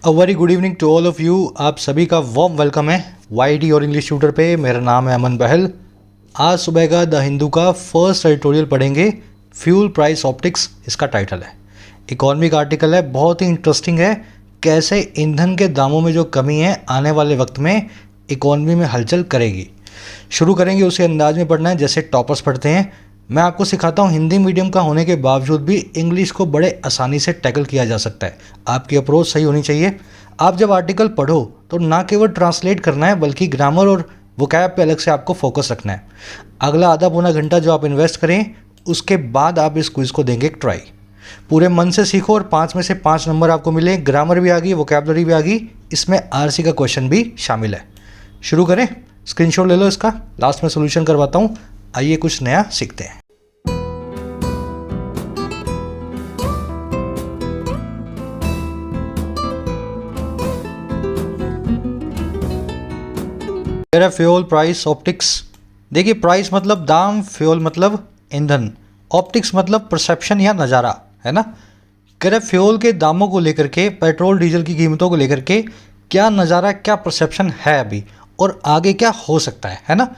A very good evening to all of you. आप सभी का वार्म वेलकम है वाईटी और इंग्लिश ट्यूटर पे। मेरा नाम है अमन बहल। आज सुबह का द हिंदू का फर्स्ट एडिटोरियल पढ़ेंगे। फ्यूल प्राइस ऑप्टिक्स इसका टाइटल है। इकॉनमिक आर्टिकल है, बहुत ही इंटरेस्टिंग है। कैसे ईंधन के दामों में जो कमी है आने वाले वक्त में इकॉनमी में हलचल करेगी। शुरू करेंगे उसी अंदाज में पढ़ना है जैसे टॉपर्स पढ़ते हैं। मैं आपको सिखाता हूँ हिंदी मीडियम का होने के बावजूद भी इंग्लिश को बड़े आसानी से टैकल किया जा सकता है। आपकी अप्रोच सही होनी चाहिए। आप जब आर्टिकल पढ़ो तो ना केवल ट्रांसलेट करना है बल्कि ग्रामर और वोकैब पे अलग से आपको फोकस रखना है। अगला आधा पौना घंटा जो आप इन्वेस्ट करें उसके बाद आप इस क्विज़ को देंगे एक ट्राई। पूरे मन से सीखो और 5 में से 5 नंबर आपको मिले। ग्रामर भी आ गई, वोकैबलरी भी आ गई, इसमें आरसी का क्वेश्चन भी शामिल है। शुरू करें। स्क्रीनशॉट ले लो इसका, लास्ट में सोल्यूशन करवाता हूँ। आइए कुछ नया सीखते हैं। Fuel price optics. देखिए, प्राइस मतलब दाम, फ्यूल मतलब ईंधन, ऑप्टिक्स मतलब परसेप्शन या नज़ारा, है ना। कह रहे फ्यूल के दामों को लेकर के, पेट्रोल डीजल की कीमतों को लेकर के क्या नज़ारा, क्या परसेप्शन है अभी और आगे क्या हो सकता है ना।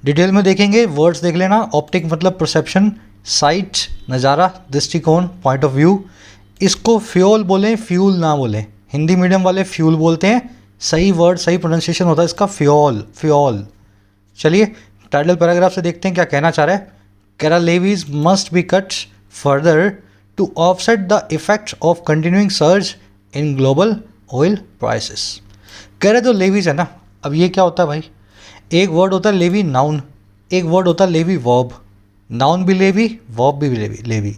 डिटेल में देखेंगे, वर्ड्स देख लेना। ऑप्टिक मतलब परसेप्शन, साइट नज़ारा, दृष्टिकोण, पॉइंट ऑफ व्यू। इसको फ्यूल बोलें, फ्यूल ना बोलें। हिंदी मीडियम वाले फ्यूल बोलते हैं, सही वर्ड सही प्रोनाउंसिएशन होता है इसका फ्यूल, फ्यूल। चलिए टाइटल पैराग्राफ से देखते हैं क्या कहना चाह रहा है। कह रहा levies must be cut further to offset the effect of continuing surge in global oil prices. कह रहे जो लेवीज है ना, अब ये क्या होता है भाई, एक वर्ड होता है लेवी नाउन, एक वर्ड होता है लेवी वर्ब। नाउन भी लेवी, वर्ब भी लेवी।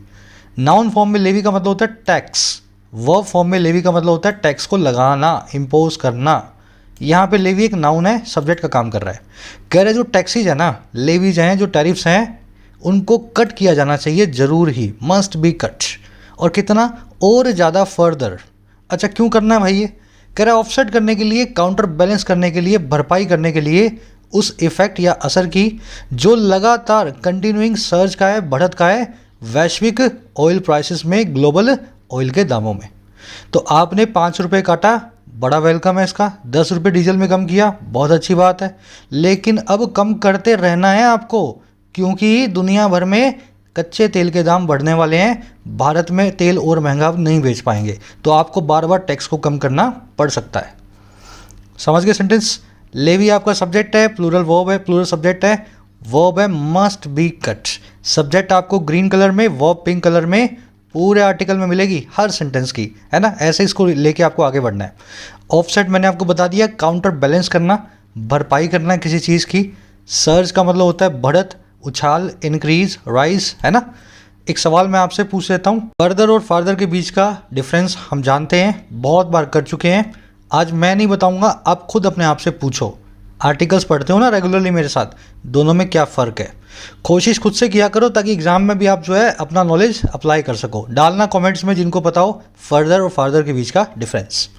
नाउन फॉर्म में लेवी का मतलब होता है टैक्स, वर्ब फॉर्म में लेवी का मतलब होता है टैक्स को लगाना, इम्पोज करना। यहाँ पे लेवी एक नाउन है, सब्जेक्ट का काम कर रहा है। कह रहे जो टैक्सीज है ना, लेवीज हैं, जो टैरिफ्स हैं, उनको कट किया जाना चाहिए ज़रूर ही, मस्ट बी कट। और कितना और ज़्यादा फर्दर। अच्छा क्यों करना है भाई ये? कह रहा है ऑफसेट करने के लिए, काउंटर बैलेंस करने के लिए, भरपाई करने के लिए उस इफेक्ट या असर की जो लगातार कंटिन्यूइंग सर्ज का है, बढ़त का है वैश्विक ऑयल प्राइसेस में, ग्लोबल ऑयल के दामों में। तो आपने 5 रुपये काटा, बड़ा वेलकम है इसका। 10 रुपये डीजल में कम किया, बहुत अच्छी बात है। लेकिन अब कम करते रहना है आपको, क्योंकि दुनिया भर में कच्चे तेल के दाम बढ़ने वाले हैं। भारत में तेल और महंगा अब नहीं बेच पाएंगे, तो आपको बार बार टैक्स को कम करना पड़ सकता है। समझ गए सेंटेंस? लेवी आपका सब्जेक्ट है, प्लूरल वर्ब है, प्लूरल सब्जेक्ट है, वर्ब है मस्ट बी कट। सब्जेक्ट आपको ग्रीन कलर में, वर्ब पिंक कलर में पूरे आर्टिकल में मिलेगी हर सेंटेंस की, है ना। ऐसे इसको लेके आपको आगे बढ़ना है। ऑफसेट मैंने आपको बता दिया, काउंटर बैलेंस करना, भरपाई करना किसी चीज़ की। सर्ज का मतलब होता है बढ़त, उछाल, इंक्रीज, राइज, है ना। एक सवाल मैं आपसे पूछ लेता हूँ, फर्दर और फार्दर के बीच का डिफरेंस हम जानते हैं, बहुत बार कर चुके हैं। आज मैं नहीं बताऊंगा, आप खुद अपने आप से पूछो। आर्टिकल्स पढ़ते हो ना रेगुलरली मेरे साथ, दोनों में क्या फ़र्क है। कोशिश खुद से किया करो ताकि एग्जाम में भी आप जो है अपना नॉलेज अप्लाई कर सको। डालना कमेंट्स में जिनको पता हो फर्दर और फार्दर के बीच का डिफरेंस।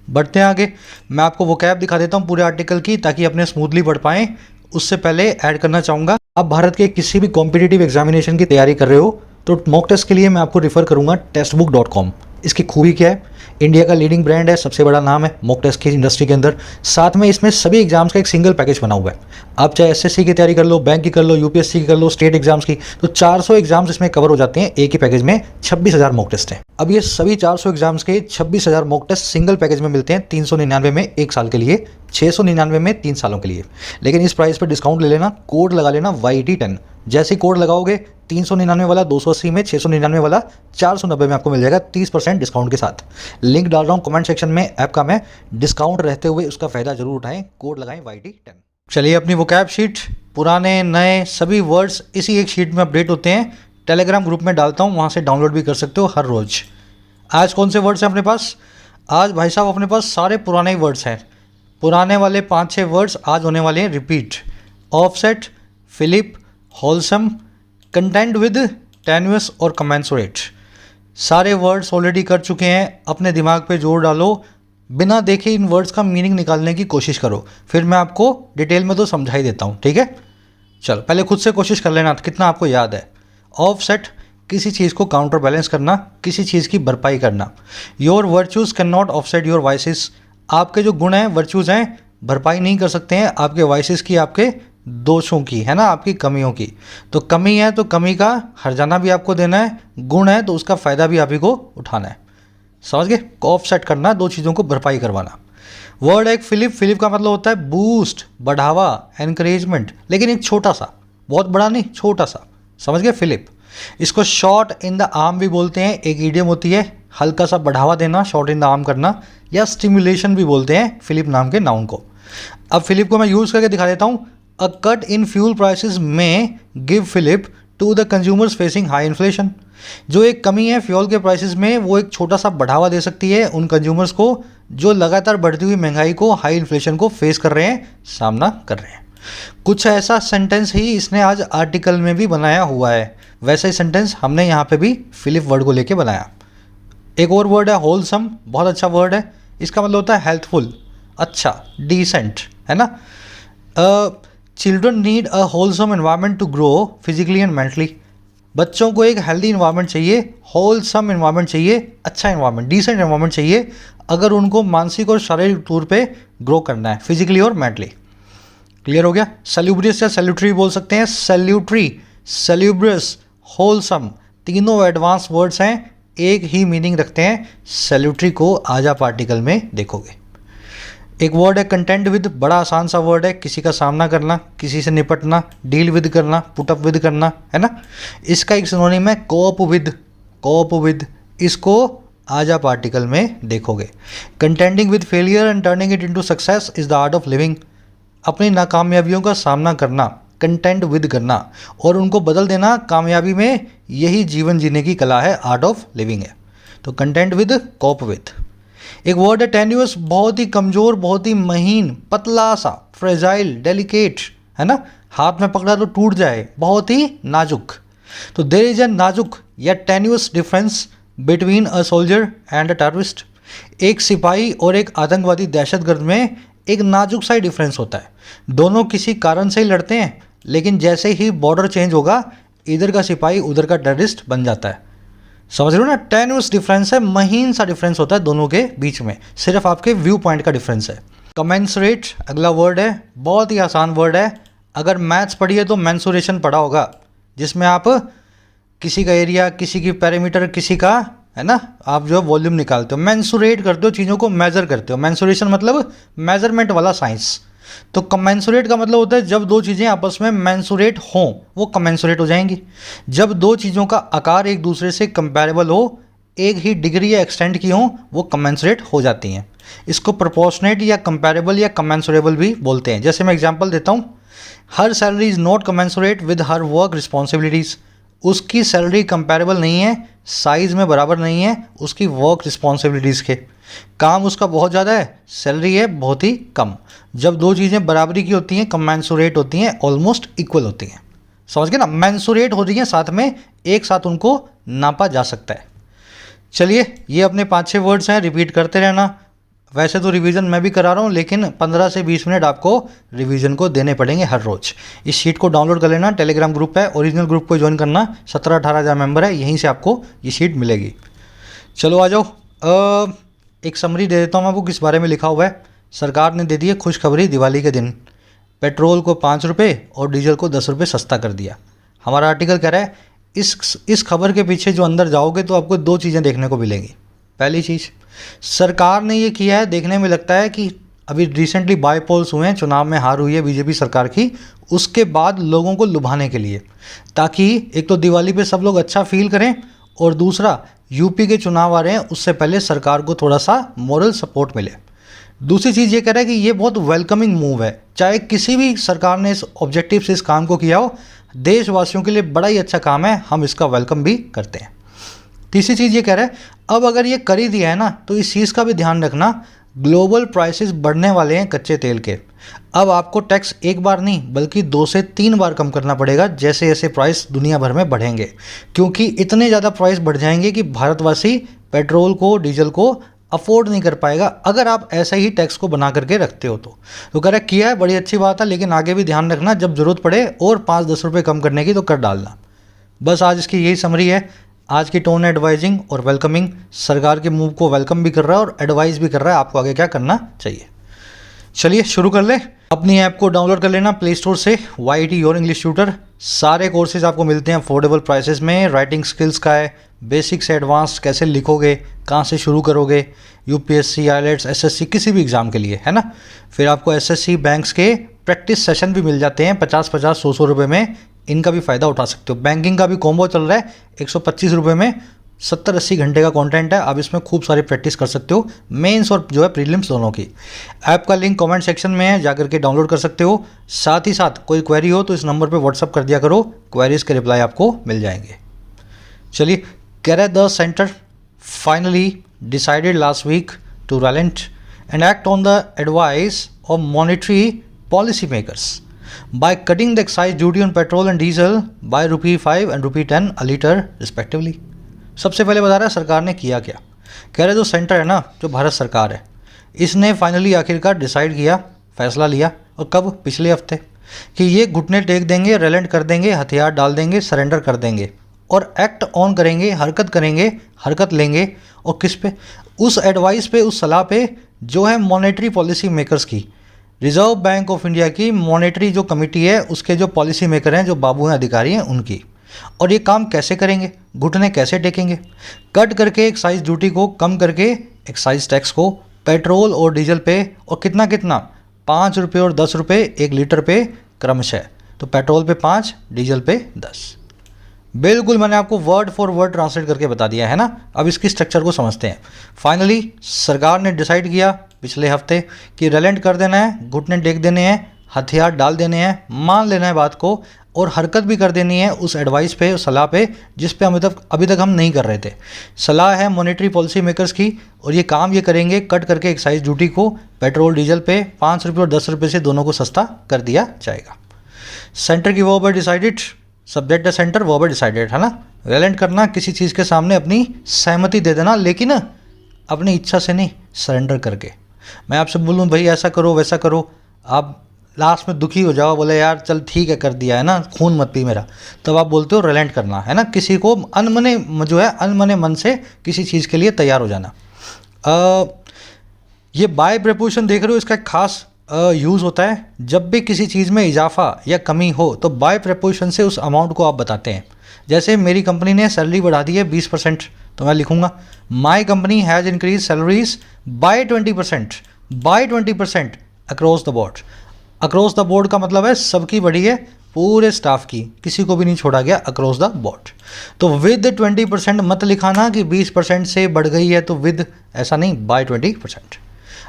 बढ़ते हैं आगे। मैं आपको वोकैब दिखा देता हूँ पूरे आर्टिकल की, ताकि अपने स्मूथली पढ़ पाएँ। उससे पहले ऐड करना चाहूँगा, आप भारत के किसी भी कॉम्पिटिटिव एग्जामिनेशन की तैयारी कर रहे हो तो मॉक टेस्ट के लिए मैं आपको रिफ़र करूँगा टेस्टबुक.com। इसकी खूबी क्या है, इंडिया का लीडिंग ब्रांड है, सबसे बड़ा नाम है मॉक टेस्ट की इंडस्ट्री के अंदर। साथ में इसमें सभी एग्जाम्स का एक सिंगल पैकेज बना हुआ है। आप चाहे एसएससी की तैयारी कर लो, बैंक की कर लो, यूपीएससी की कर लो, स्टेट एग्जाम्स की, तो 400 एग्जाम्स इसमें कवर हो जाते हैं एक ही पैकेज में। 26,000 मॉक टेस्ट हैं। अब ये सभी 400 एग्जाम्स के 26,000 मॉक टेस्ट सिंगल पैकेज में मिलते हैं 399 में 1 साल के लिए, 699 में 3 सालों के लिए। लेकिन इस प्राइस पर डिस्काउंट ले लेना, कोड लगा लेना YT10। जैसे कोड लगाओगे 399 वाला 280 में, 699 वाला 490 में आपको मिल जाएगा 30% डिस्काउंट के साथ। लिंक डाल रहा हूँ कमेंट सेक्शन में ऐप का। मैं डिस्काउंट रहते हुए उसका फ़ायदा जरूर उठाएं, कोड लगाएं YT10। चलिए अपनी वोकैब शीट, पुराने नए सभी वर्ड्स इसी एक शीट में अपडेट होते हैं। टेलीग्राम ग्रुप में डालता हूँ, वहाँ से डाउनलोड भी कर सकते हो हर रोज़। आज कौन से वर्ड्स हैं अपने पास? आज भाई साहब अपने पास सारे पुराने ही वर्ड्स हैं। पुराने वाले 5-6 वर्ड्स आज होने वाले हैं repeat. Offset, fillip, wholesome, content with, tenuous और कमेंसुरेट। सारे वर्ड्स ऑलरेडी कर चुके हैं, अपने दिमाग पे जोर डालो, बिना देखे इन वर्ड्स का मीनिंग निकालने की कोशिश करो, फिर मैं आपको डिटेल में तो समझा ही देता हूँ, ठीक है। चलो पहले खुद से कोशिश कर लेना कितना आपको याद है। ऑफसेट किसी चीज़ को काउंटर बैलेंस करना, किसी चीज़ की भरपाई करना। Your virtues can not offset your vices, आपके जो गुण हैं, वर्च्यूज़ हैं, भरपाई नहीं कर सकते हैं आपके वाइसेस की, आपके दोषों की, है ना, आपकी कमियों की। तो कमी है तो कमी का हर्जाना भी आपको देना है, गुण है तो उसका फ़ायदा भी आप ही को उठाना है। समझ गए? ऑफसेट करना, दो चीज़ों को भरपाई करवाना। वर्ड है एक फिलिप, फिलिप का मतलब होता है बूस्ट, बढ़ावा, एनकरेजमेंट, लेकिन एक छोटा सा, बहुत बड़ा नहीं, छोटा सा। समझ गए? फिलिप। इसको शॉट इन द आर्म भी बोलते हैं, एक ईडियम होती है, हल्का सा बढ़ावा देना, शॉट इन द आर्म करना, या स्टिमुलेशन भी बोलते हैं फिलिप नाम के नाउन को। अब फिलिप को मैं यूज़ करके दिखा देता हूँ। A cut in fuel prices में give fillip to the consumers facing high inflation. जो एक कमी है फ्यूल के प्राइसेस में, वो एक छोटा सा बढ़ावा दे सकती है उन कंज्यूमर्स को जो लगातार बढ़ती हुई महंगाई को, हाई इन्फ्लेशन को फेस कर रहे हैं, सामना कर रहे हैं। कुछ ऐसा सेंटेंस ही इसने आज आर्टिकल में भी बनाया हुआ है, वैसा ही सेंटेंस हमने यहाँ पे भी फिलिप वर्ड को लेके बनाया। एक और वर्ड है होलसम, बहुत अच्छा वर्ड है। इसका मतलब होता है हेल्थफुल, अच्छा, डिसेंट, है ना। Children need a wholesome environment to grow physically and mentally. बच्चों को एक हेल्दी इन्वायरमेंट चाहिए, होलसम इन्वायरमेंट चाहिए, अच्छा इन्वायरमेंट, डिसेंट इन्वायरमेंट चाहिए अगर उनको मानसिक और शारीरिक तौर पे ग्रो करना है, फिजिकली और मेंटली। क्लियर हो गया? सैल्यूब्रियस या सैल्यूटरी बोल सकते हैं, सैल्यूटरी, सैल्यूब्रियस, होलसम, तीनों एडवांस वर्ड्स हैं, एक ही मीनिंग रखते हैं। सैल्यूटरी को आज आप आर्टिकल में देखोगे। एक वर्ड है कंटेंट विद, बड़ा आसान सा वर्ड है, किसी का सामना करना, किसी से निपटना, डील विद करना, पुट अप विद करना, है ना। इसका एक सिनोनिम है कोप विद, कोप विद, इसको आज आप आर्टिकल में देखोगे। Contending with failure and turning it into success is the art of living. अपनी नाकामयाबियों का सामना करना, कंटेंट विद करना और उनको बदल देना कामयाबी में, यही जीवन जीने की कला है, आर्ट ऑफ लिविंग है। तो कंटेंट विद, कोप विद। एक वर्ड है टेन्यूअस, बहुत ही कमज़ोर, बहुत ही महीन, पतला सा, फ्रेजाइल, डेलिकेट, है ना, हाथ में पकड़ा तो टूट जाए, बहुत ही नाजुक। तो देयर इज अ नाजुक या tenuous difference between a soldier and a terrorist. एक सिपाही और एक आतंकवादी दहशतगर्द में एक नाजुक सा ही डिफरेंस होता है। दोनों किसी कारण से ही लड़ते हैं, लेकिन जैसे ही बॉर्डर चेंज होगा, इधर का सिपाही उधर का टेररिस्ट बन जाता है। समझ रहे हो ना? टेन्यूअस डिफरेंस है, महीन सा डिफरेंस होता है दोनों के बीच में, सिर्फ आपके व्यू पॉइंट का डिफरेंस है। कमेंसरेट अगला वर्ड है, बहुत ही आसान वर्ड है। अगर मैथ्स पढ़ी है तो मेंसुरेशन पढ़ा होगा, जिसमें आप किसी का एरिया, किसी की पैरामीटर, किसी का, है ना, आप जो है वॉल्यूम निकालते हो, मेंसुरेट करते हो, चीज़ों को मेजर करते हो। मेंसुरेशन मतलब मेजरमेंट वाला साइंस। तो कमेंसुरेट का मतलब होता है जब दो चीज़ें आपस में मेंसुरेट हों, वो कमेंसुरेट हो जाएंगी। जब दो चीज़ों का आकार एक दूसरे से कंपैरेबल हो, एक ही डिग्री या एक्सटेंट की हो, वो कमेंसुरेट हो जाती हैं। इसको प्रोपोर्शनेट या कंपैरेबल या कमेंसुरेबल भी बोलते हैं। जैसे मैं एग्जांपल देता हूँ, her salary is not commensurate with her work responsibilities. उसकी सैलरी कंपैरेबल नहीं है, साइज़ में बराबर नहीं है उसकी वर्क रिस्पॉन्सिबिलिटीज़ के। काम उसका बहुत ज़्यादा है, सैलरी है बहुत ही कम। जब दो चीज़ें बराबरी की होती हैं, कमेंसुरेट होती हैं, ऑलमोस्ट इक्वल होती हैं। समझ गए ना? मेंसुरेट हो रही हैं साथ में, एक साथ उनको नापा जा सकता है। चलिए, ये अपने 5-6 वर्ड्स हैं, रिपीट करते रहना। वैसे तो रिवीजन मैं भी करा रहा हूँ, लेकिन 15 से 20 मिनट आपको रिवीजन को देने पड़ेंगे हर रोज़। इस शीट को डाउनलोड कर लेना, टेलीग्राम ग्रुप है, ओरिजिनल ग्रुप को ज्वाइन करना, 17-18 हज़ार मेंबर है, यहीं से आपको ये शीट मिलेगी। चलो आ जाओ, एक समरी दे देता हूँ मैं आपको किस बारे में लिखा हुआ है। सरकार ने दे दी है खुशखबरी दिवाली के दिन, पेट्रोल को 5 रुपये और डीजल को 10 रुपये सस्ता कर दिया। हमारा आर्टिकल कह रहा है इस खबर के पीछे जो अंदर जाओगे तो आपको 2 चीज़ें देखने को मिलेंगी। पहली चीज़, सरकार ने ये किया है, देखने में लगता है कि अभी रिसेंटली बाय पोल्स हुए हैं, चुनाव में हार हुई है बीजेपी सरकार की, उसके बाद लोगों को लुभाने के लिए, ताकि एक तो दिवाली पे सब लोग अच्छा फील करें, और दूसरा यूपी के चुनाव आ रहे हैं, उससे पहले सरकार को थोड़ा सा मोरल सपोर्ट मिले। दूसरी चीज़ ये कह रहा है कि ये बहुत वेलकमिंग मूव है, चाहे किसी भी सरकार ने इस ऑब्जेक्टिव से इस काम को किया हो, देशवासियों के लिए बड़ा ही अच्छा काम है, हम इसका वेलकम भी करते हैं। तीसरी चीज़ ये कह रहा है, अब अगर ये कर ही दिया है ना, तो इस चीज़ का भी ध्यान रखना, ग्लोबल प्राइसेस बढ़ने वाले हैं कच्चे तेल के। अब आपको टैक्स एक बार नहीं बल्कि 2 से 3 बार कम करना पड़ेगा जैसे जैसे प्राइस दुनिया भर में बढ़ेंगे, क्योंकि इतने ज़्यादा प्राइस बढ़ जाएंगे कि भारतवासी पेट्रोल को, डीजल को अफोर्ड नहीं कर पाएगा अगर आप ऐसे ही टैक्स को बना करके रखते हो। तो कह रहा किया है, बड़ी अच्छी बात है, लेकिन आगे भी ध्यान रखना, जब ज़रूरत पड़े और 5-10 रुपये कम करने की तो कर डालना। बस आज इसकी यही समरी है। आज की टोन एडवाइजिंग और वेलकमिंग, सरकार के मूव को वेलकम भी कर रहा है और एडवाइस भी कर रहा है आपको आगे क्या करना चाहिए। चलिए शुरू कर ले। अपनी ऐप को डाउनलोड कर लेना प्ले स्टोर से, YT योर इंग्लिश ट्यूटर। सारे कोर्सेज आपको मिलते हैं अफोर्डेबल प्राइसेस में। राइटिंग स्किल्स का है, बेसिक से एडवांस कैसे लिखोगे, कहाँ से शुरू करोगे, UPSC, IELTS, SSC किसी भी एग्ज़ाम के लिए, है ना। फिर आपको SSC बैंक्स के प्रैक्टिस सेशन भी मिल जाते हैं 50-50, 100-100 रुपये में। इनका भी फ़ायदा उठा सकते हो। बैंकिंग का भी कॉम्बो चल रहा है 125 रुपये में, 70-80 घंटे का कंटेंट है। आप इसमें खूब सारी प्रैक्टिस कर सकते हो, मेंस और जो है प्रीलिम्स दोनों की। ऐप का लिंक कमेंट सेक्शन में है, जाकर के डाउनलोड कर सकते हो। साथ ही साथ कोई क्वेरी हो तो इस नंबर पे व्हाट्सअप कर दिया करो, क्वेरीज के रिप्लाई आपको मिल जाएंगे। चलिए, कह रहे the centre finally decided last week to relent and act on the advice of monetary policy makers by cutting the excise duty on petrol and diesel by ₹5 and ₹10 a litre respectively। सबसे पहले बता रहा है सरकार ने किया क्या। कह रहे जो सेंटर है ना, जो भारत सरकार है, इसने फाइनली आखिरकार डिसाइड किया, फैसला लिया। और कब? पिछले हफ्ते, कि ये घुटने टेक देंगे, रेलेंट कर देंगे, हथियार डाल देंगे, सरेंडर कर देंगे और एक्ट ऑन करेंगे, हरकत करेंगे, हरकत लेंगे। और किस पे? उस एडवाइस पे, उस सलाह पे जो है मॉनेटरी पॉलिसी मेकर्स की, रिजर्व बैंक ऑफ इंडिया की मॉनेटरी जो कमेटी है, उसके जो पॉलिसी मेकर हैं, जो बाबू हैं, अधिकारी हैं, उनकी। और ये काम कैसे करेंगे, घुटने कैसे टेकेंगे? कट करके एक्साइज ड्यूटी को कम करके एक्साइज टैक्स को पेट्रोल और डीजल पे, और कितना कितना, 5 रुपये और 10 रुपये 1 लीटर पे क्रमशः। तो पेट्रोल पे 5, डीजल पे 10। बिल्कुल मैंने आपको वर्ड फॉर वर्ड ट्रांसलेट करके बता दिया है ना। अब इसकी स्ट्रक्चर को समझते हैं। फाइनली सरकार ने डिसाइड किया पिछले हफ्ते कि रेलेंट कर देना है, घुटने टेक देने हैं, हथियार डाल देने हैं, मान लेना है बात को, और हरकत भी कर देनी है उस एडवाइस पे, उस सलाह पे, जिस पे अभी तक हम नहीं कर रहे थे। सलाह है मॉनेटरी पॉलिसी मेकर्स की, और ये काम ये करेंगे, कट करके एक्साइज ड्यूटी को पेट्रोल डीजल पे 5 रुपये और 10 रुपये से दोनों को सस्ता कर दिया जाएगा। सेंटर की वर्ब डिसाइडेड, सब्जेक्ट है सेंटर, वर्ब डिसाइडेड, है ना। रेलेंट करना, किसी चीज़ के सामने अपनी सहमति दे देना, लेकिन अपनी इच्छा से नहीं, सरेंडर करके। मैं आपसे बोलूँ भाई ऐसा करो वैसा करो, आप लास्ट में दुखी हो जाओ, बोले यार चल ठीक है कर दिया, है ना, खून मत पी मेरा, तब आप बोलते हो रेलेंट करना, है ना। किसी को अनमने जो है, अनमने मन से किसी चीज़ के लिए तैयार हो जाना। ये बाय प्रेपोजिशन देख रहे हो, इसका एक खास यूज़ होता है। जब भी किसी चीज़ में इजाफा या कमी हो तो बाय प्रेपोजिशन से उस अमाउंट को आप बताते हैं। जैसे मेरी कंपनी ने सैलरी बढ़ा दी है 20%, तो मैं लिखूंगा my company has increase salaries by 20% across the board. Across the board का मतलब है सबकी बढ़ी है, पूरे स्टाफ की, किसी को भी नहीं छोड़ा गया, अक्रॉस द बोर्ड। तो विद 20% मत लिखाना कि 20% से बढ़ गई है तो विद, ऐसा नहीं, बाय 20%।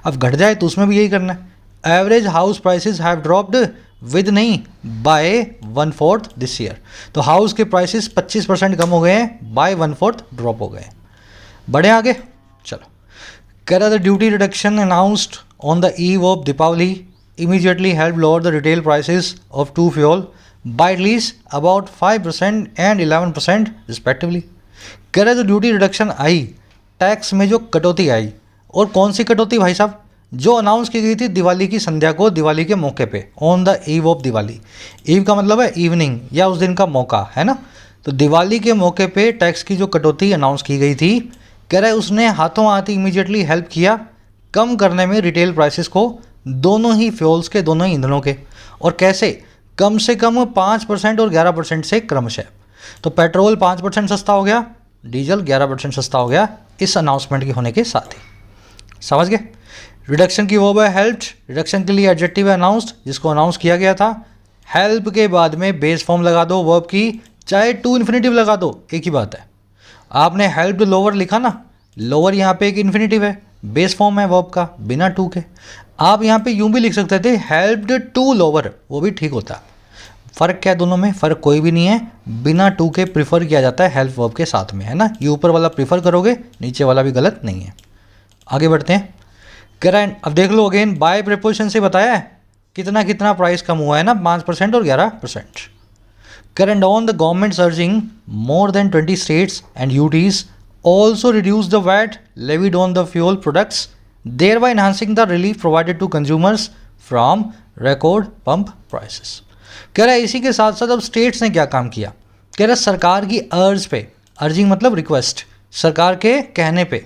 अब घट जाए तो उसमें भी यही करना है। Average house prices have dropped, with नहीं, बाय 1/4 दिस ईयर। तो हाउस के प्राइसेस 25% कम हो गए हैं, बाय 1/4 ड्रॉप हो गए। बढ़े आगे, चलो। कह रहा the duty reduction announced on the eve of Deepavali immediately helped lower the retail prices of two fuel by at least about 5% and 11% respectively। कह रहे जो ड्यूटी रिडक्शन आई, टैक्स में जो कटौती आई, और कौन सी कटौती भाई साहब, जो अनाउंस की गई थी दिवाली की संध्या को, दिवाली के मौके पे, on the eve of Diwali. Eve का मतलब है इवनिंग या उस दिन का मौका, है ना। तो दिवाली के मौके पे टैक्स की जो कटौती अनाउंस की गई थी, कह रहे उसने हाथों हाथ इमीडिएटली हेल्प किया कम करने में रिटेल प्राइसेस को, दोनों ही फ्यूल्स के, दोनों ही ईंधनों के। और कैसे? कम से कम 5% और 11% से क्रमशः। तो पेट्रोल 5% सस्ता हो गया, डीजल 11% सस्ता हो गया इस अनाउंसमेंट के होने के साथ ही। समझ गए? रिडक्शन की वर्ब है हेल्प्ड, रिडक्शन के लिए एडजेक्टिव है अनाउंस्ड, जिसको अनाउंस किया गया था। हेल्प के बाद में बेस फॉर्म लगा दो वर्ब की, चाहे टू इन्फिनेटिव लगा दो, एक ही बात है। आपने हेल्प्ड लोअर लिखा ना, लोअर यहाँ पे एक इन्फिनेटिव है, बेस फॉर्म है वर्ब का, बिना टू के। आप यहाँ पे यूं भी लिख सकते थे हेल्प्ड टू लोअर, वो भी ठीक होता। फ़र्क क्या है दोनों में? फ़र्क कोई भी नहीं है, बिना टू के प्रीफर किया जाता है हेल्प वर्ब के साथ में, है ना। ये ऊपर वाला प्रीफर करोगे, नीचे वाला भी गलत नहीं है। आगे बढ़ते हैं। करेंट, अब देख लो अगेन, बाय प्रीपोजिशन से बताया है कितना कितना प्राइस कम हुआ है ना, 5% और 11%। Current on the government surging more than 20 states and UTs also reduce the VAT levied on the fuel products, thereby enhancing the relief provided to consumers from record pump prices। कह रहा है इसी के साथ साथ अब स्टेट्स ने क्या काम किया, कह रहा सरकार की अर्ज पे, अर्जिंग मतलब रिक्वेस्ट, सरकार के कहने पे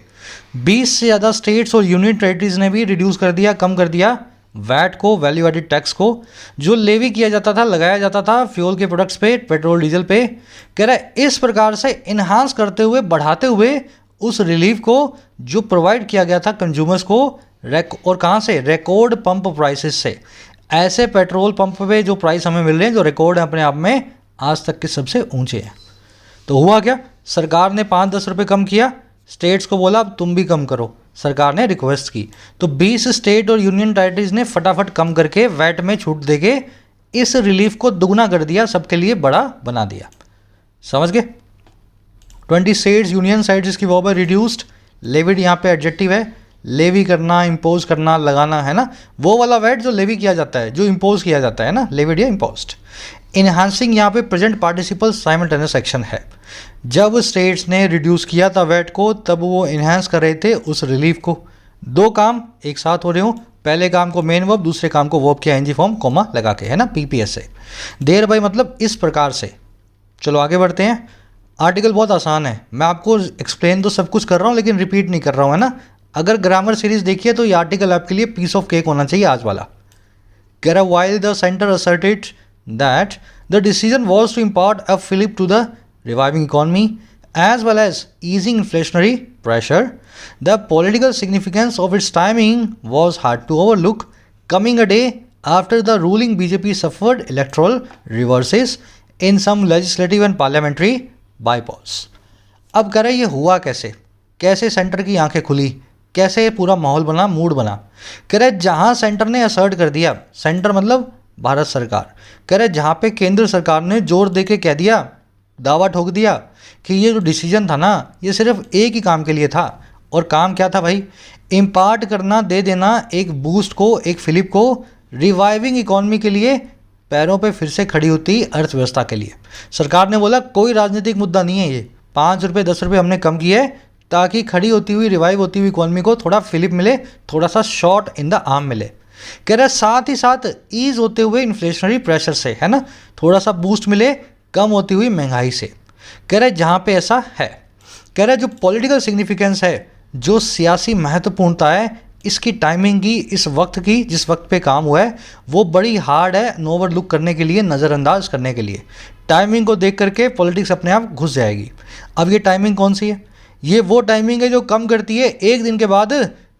20 से ज़्यादा स्टेट्स और यूनियन टेरिटरीज ने भी रिड्यूस कर दिया, कम कर दिया वैट को, वैल्यू एडेड टैक्स को, जो लेवी किया जाता था, लगाया जाता था फ्यूल के प्रोडक्ट्स पे, पेट्रोल डीजल पे। कह रहा है इस प्रकार से इन्हांस करते हुए, बढ़ाते हुए उस रिलीफ को जो प्रोवाइड किया गया था कंज्यूमर्स को, और कहाँ से, रिकॉर्ड पंप प्राइसेस से। ऐसे पेट्रोल पंप पे जो प्राइस हमें मिल रहे हैं जो रिकॉर्ड है अपने आप में, आज तक के सबसे ऊंचे हैं। तो हुआ क्या, सरकार ने 5-10 रुपये कम किया, स्टेट्स को बोला अब तुम भी कम करो, सरकार ने रिक्वेस्ट की, तो 20 स्टेट और यूनियन टेरिटरीज ने फटाफट कम करके वैट में छूट देके इस रिलीफ को दुगना कर दिया, सबके लिए बड़ा बना दिया। समझ गए? 20 स्टेट्स यूनियन साइड्स की वॉबर रिड्यूस्ड, लेविड यहाँ पे एडजेक्टिव है, लेवी करना, इम्पोज करना, लगाना, है ना, वो वाला वैट जो लेवी किया जाता है, जो इम्पोज किया जाता है ना, लेविड या इम्पोज्ड। इन्हांसिंग यहाँ पे प्रेजेंट पार्टिसिपल साइमल्टेनियस एक्शन है। जब स्टेट्स ने रिड्यूस किया था वैट को, तब वो इन्हांस कर रहे थे उस रिलीफ को। दो काम एक साथ हो रहे हो, पहले काम को मेन वर्ब, दूसरे काम को वर्ब के आईएनजी फॉर्म कोमा लगा के, है ना, पीपीएस से। देयर बाय मतलब इस प्रकार से। चलो आगे बढ़ते हैं। आर्टिकल बहुत आसान है, मैं आपको एक्सप्लेन तो सब कुछ कर रहा हूँ लेकिन रिपीट नहीं कर रहा हूँ, है ना। अगर ग्रामर सीरीज देखिए तो ये आर्टिकल आपके लिए पीस ऑफ केक होना चाहिए आज वाला। कह रहा while the center asserted that the decision was to impart a fillip to the reviving economy as well as easing inflationary pressure, the political significance of its timing was hard to overlook, coming a day after the ruling BJP suffered electoral reverses in some legislative and parliamentary bypass। अब कह रहा है ये हुआ कैसे, कैसे centre की आंखें खुली, कैसे पूरा माहौल बना, मूड बना। कह रहे जहाँ सेंटर ने असर्ट कर दिया, सेंटर मतलब भारत सरकार, कह रहे जहाँ पे केंद्र सरकार ने जोर दे के कह दिया, दावा ठोक दिया कि ये जो डिसीजन था ना, ये सिर्फ एक ही काम के लिए था। और काम क्या था भाई, इम्पार्ट करना, दे देना एक बूस्ट को, एक फिलिप को रिवाइविंग इकॉनमी के लिए, पैरों पे फिर से खड़ी होती अर्थव्यवस्था के लिए। सरकार ने बोला कोई राजनीतिक मुद्दा नहीं है, ये 5 रुपये 10 रुपये हमने कम किए ताकि खड़ी होती हुई, रिवाइव होती हुई इकॉनमी को थोड़ा फिलिप मिले, थोड़ा सा शॉट इन द आर्म मिले। कह रहा है साथ ही साथ ईज होते हुए इन्फ्लेशनरी प्रेशर से, है ना, थोड़ा सा बूस्ट मिले कम होती हुई महंगाई से। कह रहा है जहाँ पे ऐसा है, कह रहा है जो पॉलिटिकल सिग्निफिकेंस है, जो सियासी महत्वपूर्णता है, इसकी टाइमिंग की, इस वक्त की, जिस वक्त पे काम हुआ है, वो बड़ी हार्ड है ओवर लुक करने के लिए, नज़रअंदाज करने के लिए। टाइमिंग को देख करके पॉलिटिक्स अपने आप घुस जाएगी। अब ये टाइमिंग कौन सी है, ये वो टाइमिंग है जो कम करती है एक दिन के बाद,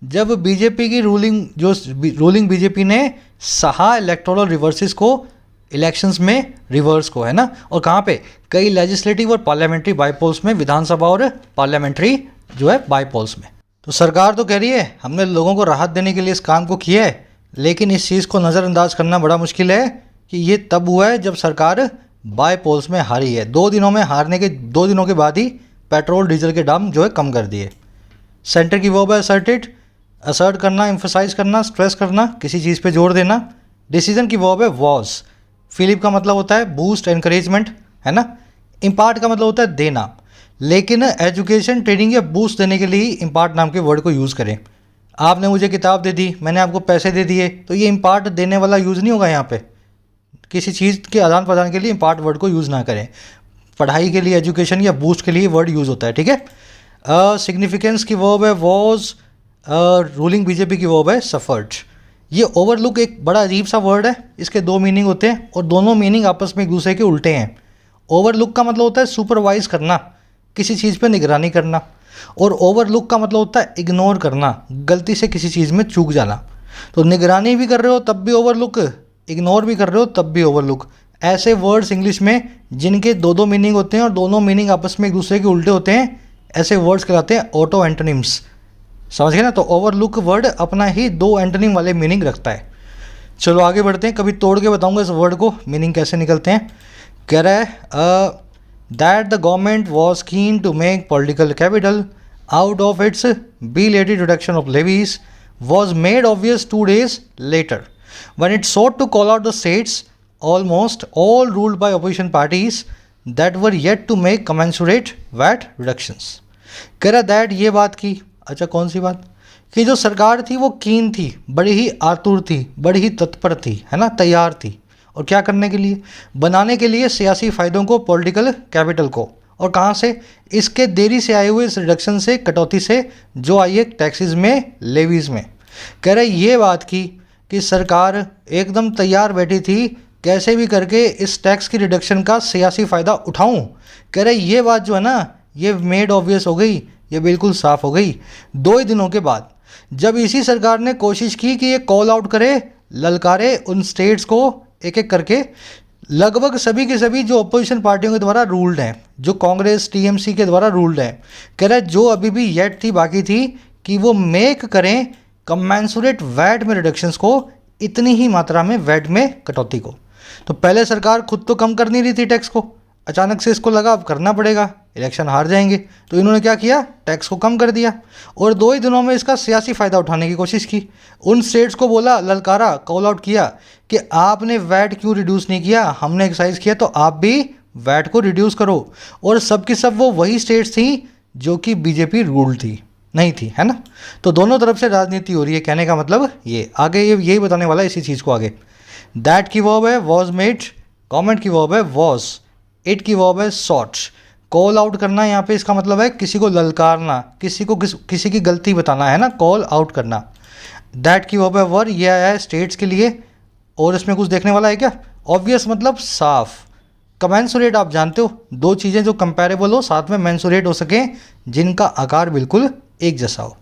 जब बीजेपी की रूलिंग बीजेपी ने सहा इलेक्टोरल रिवर्सेस को, इलेक्शंस में रिवर्स को, है ना, और कहाँ पे, कई लेजिस्लेटिव और पार्लियामेंट्री बाईपोल्स में, विधानसभा और पार्लियामेंट्री जो है बाईपोल्स में। तो सरकार तो कह रही है हमने लोगों को राहत देने के लिए इस काम को किया है, लेकिन इस चीज़ को नज़रअंदाज करना बड़ा मुश्किल है कि ये तब हुआ है जब सरकार बाईपोल्स में हारी है। 2 दिनों में हारने के 2 दिनों के बाद ही पेट्रोल डीजल के दाम जो है कम कर दिए। सेंटर की वर्ब है असर्टेड, असर्ट करना, एम्फसाइज करना, स्ट्रेस करना, किसी चीज़ पे जोर देना। डिसीजन की वर्ब है वॉज, फिलिप का मतलब होता है बूस्ट, एनकरेजमेंट, है ना। इम्पार्ट का मतलब होता है देना, लेकिन एजुकेशन, ट्रेनिंग या बूस्ट देने के लिए इम्पार्ट नाम के वर्ड को यूज़ करें। आपने मुझे किताब दे दी, मैंने आपको पैसे दे दिए, तो ये इम्पार्ट देने वाला यूज़ नहीं होगा। यहाँ पे किसी चीज़ के आदान प्रदान के लिए इम्पार्ट वर्ड को यूज़ ना करें। पढ़ाई के लिए, एजुकेशन या बूस्ट के लिए वर्ड यूज़ होता है, ठीक है। सिग्निफिकेंस की वर्ब है वॉज, रूलिंग बीजेपी की वर्ब है सफर्ड। ये ओवरलुक एक बड़ा अजीब सा वर्ड है, इसके 2 मीनिंग होते हैं और दोनों मीनिंग आपस में एक दूसरे के उल्टे हैं। ओवरलुक का मतलब होता है सुपरवाइज करना, किसी चीज़ पे निगरानी करना, और ओवरलुक का मतलब होता है इग्नोर करना, गलती से किसी चीज़ में चूक जाना। तो निगरानी भी कर रहे हो तब भी ओवरलुक, इग्नोर भी कर रहे हो तब भी ओवरलुक। ऐसे वर्ड्स इंग्लिश में जिनके 2 मीनिंग होते हैं और दोनों मीनिंग आपस में एक दूसरे के उल्टे होते हैं, ऐसे वर्ड्स कहलाते हैं ऑटो एंटोनिम्स। समझ गए ना। तो ओवरलुक वर्ड अपना ही 2 एंटोनिम वाले मीनिंग रखता है। चलो आगे बढ़ते हैं, कभी तोड़ के बताऊंगा इस वर्ड को मीनिंग कैसे निकलते हैं। कह रहा है that the government was keen to make political capital out of its belated reduction of levies was made obvious 2 days later when it sought to call out the states, almost all ruled by opposition parties, that were yet to make commensurate VAT reductions। कह रहा that ये बात की, अच्छा कौन सी बात, कि जो सरकार थी वो कीन थी, बड़ी ही आतुर थी, बड़ी ही तत्पर थी, है ना, तैयार थी, और क्या करने के लिए? बनाने के लिए सियासी फ़ायदों को, पॉलिटिकल कैपिटल को। और कहाँ से? इसके देरी से आए हुए इस रिडक्शन से, कटौती से, जो आई है टैक्सेस में, लेवीज़ में। कह रहे ये बात की कि सरकार एकदम तैयार बैठी थी, कैसे भी करके इस टैक्स की रिडक्शन का सियासी फ़ायदा उठाऊं। कह रहे ये बात जो है ना, ये मेड ऑब्वियस हो गई, ये बिल्कुल साफ़ हो गई 2 ही दिनों के बाद, जब इसी सरकार ने कोशिश की कि ये कॉल आउट करे, ललकारे उन स्टेट्स को एक एक करके। लगभग सभी के सभी जो अपोजिशन पार्टियों के द्वारा रूल्ड हैं, जो कांग्रेस टीएमसी के द्वारा रूल्ड हैं, कह रहे जो अभी भी येट थी, बाकी थी कि वो मेक करें कमेंसुरेट वैट में रिडक्शंस को, इतनी ही मात्रा में वैट में कटौती को। तो पहले सरकार खुद तो कम कर नहीं रही थी टैक्स को, अचानक से इसको लगा अब करना पड़ेगा, इलेक्शन हार जाएंगे, तो इन्होंने क्या किया, टैक्स को कम कर दिया और 2 ही दिनों में इसका सियासी फ़ायदा उठाने की कोशिश की। उन स्टेट्स को बोला, ललकारा, कॉल आउट किया कि आपने वैट क्यों रिड्यूस नहीं किया, हमने एक्साइज किया तो आप भी वैट को रिड्यूस करो। और सब की सब वो वही स्टेट्स थी जो कि बीजेपी रूल्ड थी नहीं थी, है ना। तो दोनों तरफ से राजनीति हो रही है, कहने का मतलब ये आगे ये यही बताने वाला है इसी चीज़ को आगे। दैट की वर्ब है वॉज मेड, कॉमेंट की वर्ब है वॉज, इट की वर्ब है सॉट। कॉल आउट करना यहाँ पे इसका मतलब है किसी को ललकारना, किसी की गलती बताना, है ना, कॉल आउट करना। दैट की वर्ब है वर, ये आया है स्टेट्स के लिए और इसमें कुछ देखने वाला है क्या? ऑब्वियस मतलब साफ। कमेंसुरेट आप जानते हो, 2 चीज़ें जो कंपेरेबल हो, साथ में मेंसुरेट हो सके, जिनका आकार बिल्कुल एक जैसा हो।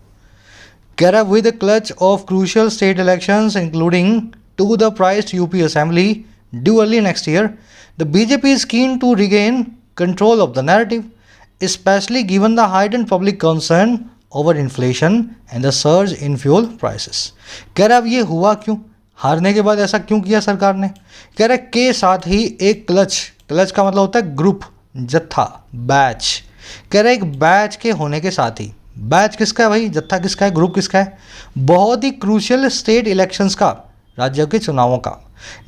कह रहा है with clutch of crucial state elections including to the prized UP Assembly due early next year, the BJP is keen to regain control of the narrative, especially given the heightened public concern over inflation and the surge in fuel prices. कह रहा अब ये हुआ क्यों, हारने के बाद ऐसा क्यों किया सरकार ने? कह रहा के साथ ही एक क्लच का मतलब होता है ग्रुप, जत्था, बैच। कह रहा एक बैच के होने के साथ ही, बैच किसका है भाई, जत्था किसका है, ग्रुप किसका है? बहुत ही क्रूशियल स्टेट इलेक्शंस का, राज्यों के चुनावों का,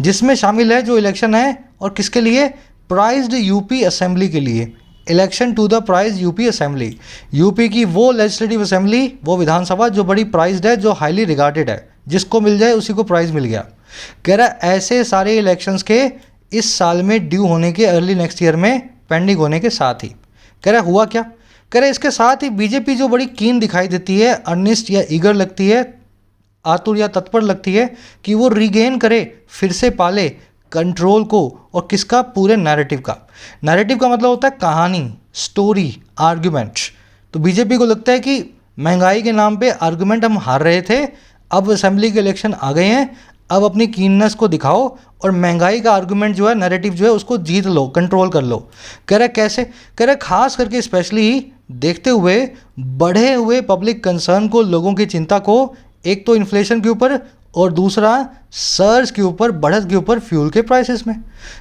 जिसमें शामिल है जो इलेक्शन है और किसके लिए, प्राइज्ड यूपी असेंबली के लिए। Election to the prize UP assembly, UP की वो लेजिस्लेटिव असेंबली, वो विधानसभा जो बड़ी प्राइज्ड है, जो हाईली रिगार्डेड है, जिसको मिल जाए उसी को प्राइज़ मिल गया। कह रहा ऐसे सारे इलेक्शंस के इस साल में ड्यू होने के, अर्ली नेक्स्ट ईयर में पेंडिंग होने के साथ ही, कह रहा हुआ क्या, कह रहा इसके साथ ही बीजेपी जो बड़ी कीन दिखाई देती है, अर्निस्ट या ईगर लगती है, आतुर या तत्पर लगती है कि वो रिगेन करे, फिर से पाले कंट्रोल को, और किसका, पूरे नैरेटिव का। नैरेटिव का मतलब होता है कहानी, स्टोरी, आर्गुमेंट। तो बीजेपी को लगता है कि महंगाई के नाम पे आर्गुमेंट हम हार रहे थे, अब असेंबली के इलेक्शन आ गए हैं, अब अपनी कीननेस को दिखाओ और महंगाई का आर्गुमेंट जो है, नैरेटिव जो है, उसको जीत लो, कंट्रोल कर लो। कह रहा कैसे, कह रहा खास करके स्पेशली देखते हुए बढ़े हुए पब्लिक कंसर्न को, लोगों की चिंता को, एक तो इन्फ्लेशन के ऊपर और दूसरा सर्ज के ऊपर, बढ़त के ऊपर फ्यूल के प्राइसेस में।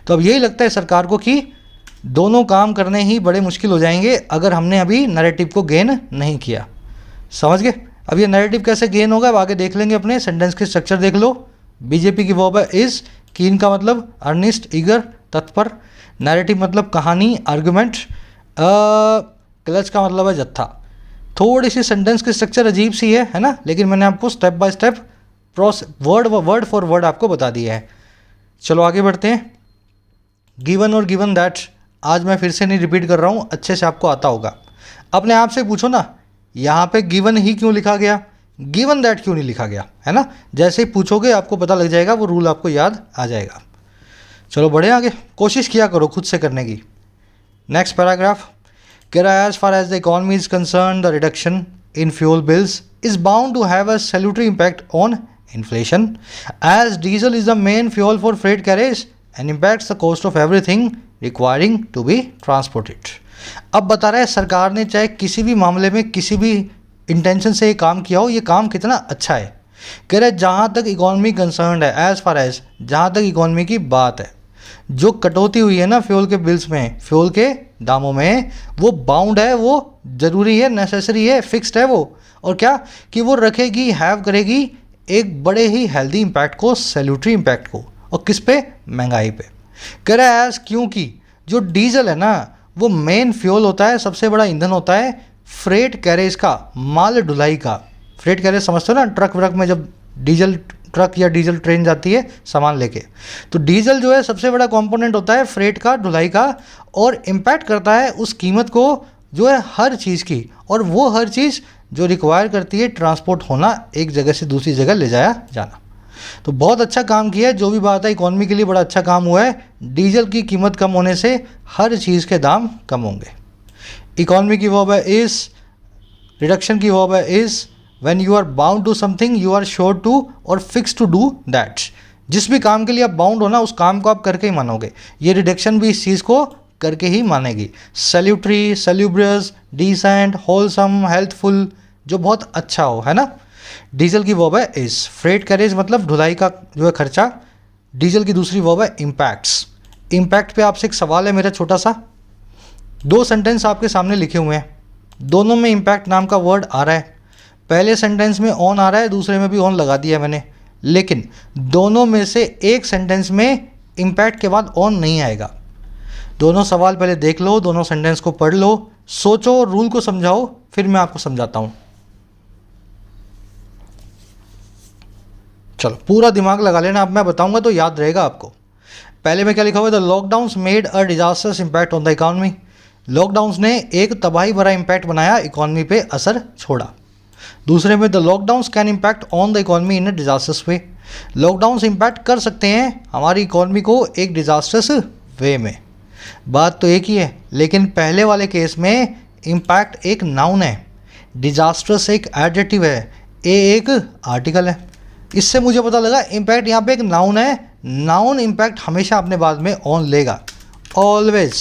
तो अब यही लगता है सरकार को कि दोनों काम करने ही बड़े मुश्किल हो जाएंगे अगर हमने अभी नैरेटिव को गेन नहीं किया। समझ गए? अब ये नैरेटिव कैसे गेन होगा अब आगे देख लेंगे, अपने सेंटेंस के स्ट्रक्चर देख लो। बीजेपी की वर्ब है इज, कीन का मतलब अर्निस्ट, ईगर, तत्पर, नैरेटिव मतलब कहानी, आर्गुमेंट, क्लच का मतलब है जत्था। थोड़ी सी सेंटेंस की स्ट्रक्चर अजीब सी है ना, लेकिन मैंने आपको step by step word for word आपको बता दिया है। चलो आगे बढ़ते हैं। गिवन और गिवन दैट, आज मैं फिर से नहीं रिपीट कर रहा हूँ, अच्छे से आपको आता होगा। अपने आप से पूछो ना, यहाँ पे गिवन ही क्यों लिखा गया, गिवन दैट क्यों नहीं लिखा गया, है ना। जैसे ही पूछोगे आपको पता लग जाएगा, वो रूल आपको याद आ जाएगा। चलो बढ़े आगे, कोशिश किया करो खुद से करने की। Next paragraph, as far as the economy is concerned, the reduction in fuel bills is bound to have a salutary impact on inflation, as diesel is the main fuel for freight carriage and impacts the cost of everything requiring to be transported. अब बता रहा है सरकार ने चाहे किसी भी मामले में, किसी भी इंटेंशन से ये काम किया हो, ये काम कितना अच्छा है। कह रहे जहाँ तक इकोनॉमी कंसर्न्ड है, एज फार एज, जहाँ तक इकोनॉमी की बात है, जो कटौती हुई है ना फ्यूल के बिल्स में, फ्यूल के दामों में, वो बाउंड है, वो ज़रूरी है, नेसेसरी है, फिक्स्ड है वो। और क्या कि वो रखेगी, हैव करेगी एक बड़े ही हेल्दी इम्पैक्ट को, सैल्यूटरी इम्पैक्ट को। और किस पे, महंगाई पे। कह रहा है एज, क्योंकि जो डीजल है ना, वो मेन फ्यूल होता है, सबसे बड़ा ईंधन होता है फ्रेट कैरेज का, माल ढुलाई का। फ्रेट कैरेज समझते हो ना, ट्रक व्रक में जब डीजल ट्रक या डीजल ट्रेन जाती है सामान लेके। तो डीजल जो है सबसे बड़ा कंपोनेंट होता है फ्रेट का, ढुलाई का, और इम्पैक्ट करता है उस कीमत को जो है हर चीज़ की, और वो हर चीज़ जो रिक्वायर करती है ट्रांसपोर्ट होना, एक जगह से दूसरी जगह ले जाया जाना। तो बहुत अच्छा काम किया है, जो भी बात है इकॉनमी के लिए बड़ा अच्छा काम हुआ है। डीजल की कीमत कम होने से हर चीज़ के दाम कम होंगे। इकॉनमी की वर्ब है इज, रिडक्शन की वर्ब है is. When you are bound to something you are sure to or fix to do that. जिस भी काम के लिए आप बाउंड हो ना, उस काम को आप करके ही मानोगे। ये रिडक्शन भी इस चीज़ को करके ही मानेगी। सैल्यूटरी, सैल्यूब्रियस, डिसेंट, होलसम, हेल्थफुल, जो बहुत अच्छा हो, है ना। डीजल की वर्ब है इज। फ्रेट कैरेज मतलब ढुलाई का जो है खर्चा। डीजल की दूसरी वर्ब है इम्पैक्ट्स। इम्पैक्ट पे आपसे एक सवाल है मेरा छोटा सा। दो सेंटेंस आपके सामने लिखे हुए हैं, दोनों में इम्पैक्ट नाम का वर्ड आ रहा है। पहले सेंटेंस में ऑन आ रहा है, दूसरे में भी ऑन लगा दिया मैंने, लेकिन दोनों में से एक सेंटेंस में इम्पैक्ट के बाद ऑन नहीं आएगा। दोनों सवाल पहले देख लो, दोनों सेंटेंस को पढ़ लो, सोचो, रूल को समझाओ, फिर मैं आपको समझाता हूँ। चलो पूरा दिमाग लगा लेना, अब मैं बताऊंगा तो याद रहेगा आपको। पहले में क्या लिखा हुआ है? The lockdowns made a disasters impact on the economy. Lockdowns ने एक तबाही भरा इम्पैक्ट बनाया, इकॉनमी पे असर छोड़ा। दूसरे में the lockdowns can impact on the economy in a disasters way. Lockdowns impact कर सकते हैं हमारी इकॉनमी को एक डिजास्टर्स वे में। बात तो एक ही है, लेकिन पहले वाले केस में इम्पैक्ट एक नाउन है, डिजास्टर्स एक एडजेक्टिव है, ए एक आर्टिकल है। इससे मुझे पता लगा इम्पैक्ट यहाँ पे एक नाउन है। नाउन इम्पैक्ट हमेशा अपने बाद में ऑन लेगा, ऑलवेज।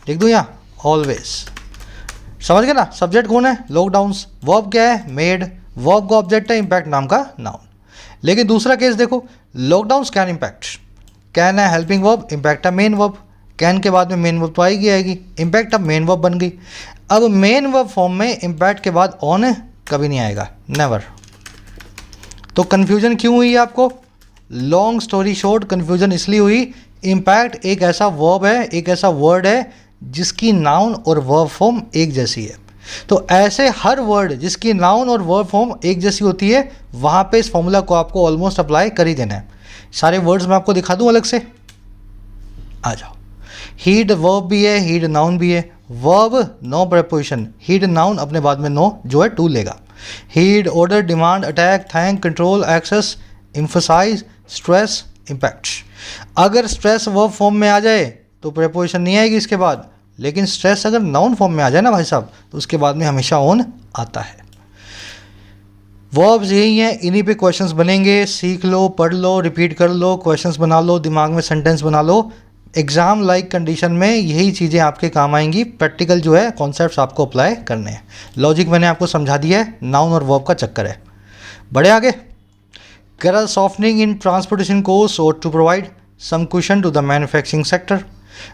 लिख दूँ यहाँ ऑलवेज, समझ गए ना। सब्जेक्ट कौन है? लॉकडाउन्स। वर्ब क्या है? मेड। वर्ब का ऑब्जेक्ट है, इम्पैक्ट नाम का नाउन। लेकिन दूसरा केस देखो, लॉकडाउन्स कैन इम्पैक्ट। कैन है हेल्पिंग वर्ब, इम्पैक्ट है मेन वर्ब। कैन के बाद में मेन वर्ब तो आएगी, इम्पैक्ट अब मेन वर्ब बन गई। अब मेन वर्ब फॉर्म में इम्पैक्ट के बाद ऑन कभी नहीं आएगा, नेवर। तो कन्फ्यूजन क्यों हुई आपको? लॉन्ग स्टोरी शॉर्ट, कन्फ्यूजन इसलिए हुई, इम्पैक्ट एक ऐसा वर्ब है, एक ऐसा वर्ड है जिसकी नाउन और वर्ब फॉर्म एक जैसी है। तो ऐसे हर वर्ड जिसकी नाउन और वर्ब फॉर्म एक जैसी होती है, वहाँ पे इस फॉर्मूला को आपको ऑलमोस्ट अप्लाई कर ही देना है। सारे वर्ड्स मैं आपको दिखा दूँ अलग से, आ जाओ। हीड वर्ब भी है, हीड नाउन भी है। Verb no preposition, heed noun अपने बाद में नो जो है टू लेगा। Heed order, demand, attack, thank, control, access, emphasize, stress, impact. अगर स्ट्रेस वर्ब फॉर्म में आ जाए तो प्रेपोजिशन नहीं आएगी इसके बाद, लेकिन स्ट्रेस अगर नाउन फॉर्म में आ जाए ना भाई साहब, तो उसके बाद में हमेशा ऑन आता है। वर्ब्स यही हैं, इन्हीं पे क्वेश्चंस बनेंगे। सीख लो, पढ़ लो, रिपीट कर लो, क्वेश्चंस बना लो, दिमाग में सेंटेंस बना लो। एग्ज़ाम लाइक कंडीशन में यही चीज़ें आपके काम आएंगी। प्रैक्टिकल जो है कॉन्सेप्ट्स आपको अप्लाई करने हैं। लॉजिक मैंने आपको समझा दिया है, नाउन और वर्ब का चक्कर है। बढ़े आगे। There softening in transportation costs ought to provide some cushion to the manufacturing sector,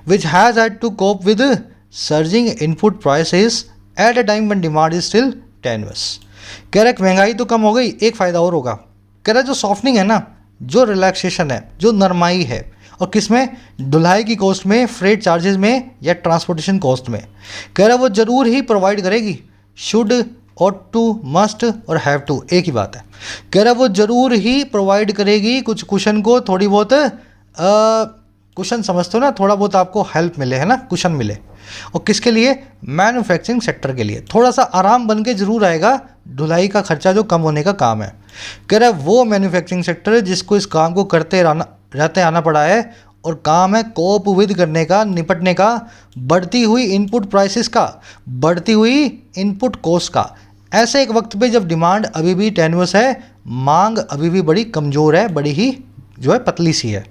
which has had to cope with surging input prices at a time when demand is still tenuous. कह रहा है महंगाई तो कम हो गई, एक फ़ायदा और होगा। कह रहा है जो सॉफ्टनिंग है ना, जो रिलैक्सेशन है, जो नरमाई है, और किस में? ढुलाई की कॉस्ट में, फ्रेट चार्जेस में, या ट्रांसपोर्टेशन कॉस्ट में। कह रहा है वो ज़रूर ही प्रोवाइड करेगी। शुड, ought to, must और have to एक ही बात है। कह रहा है वो ज़रूर ही प्रोवाइड करेगी कुछ कुशन को, थोड़ी बहुत कुशन समझते हो ना, थोड़ा बहुत आपको हेल्प मिले, है ना, कुशन मिले। और किसके लिए? मैन्युफैक्चरिंग सेक्टर के लिए। थोड़ा सा आराम बन के ज़रूर आएगा, ढुलाई का खर्चा जो कम होने का काम है। कह रहा है वो मैन्युफैक्चरिंग सेक्टर है जिसको इस काम को करते रहते आना पड़ा है, और काम है कोप विद करने का, निपटने का बढ़ती हुई इनपुट प्राइसेस का, बढ़ती हुई इनपुट कॉस्ट का। ऐसे एक वक्त पे जब डिमांड अभी भी टेन्युअस है, मांग अभी भी बड़ी कमज़ोर है, बड़ी ही जो है पतली सी है।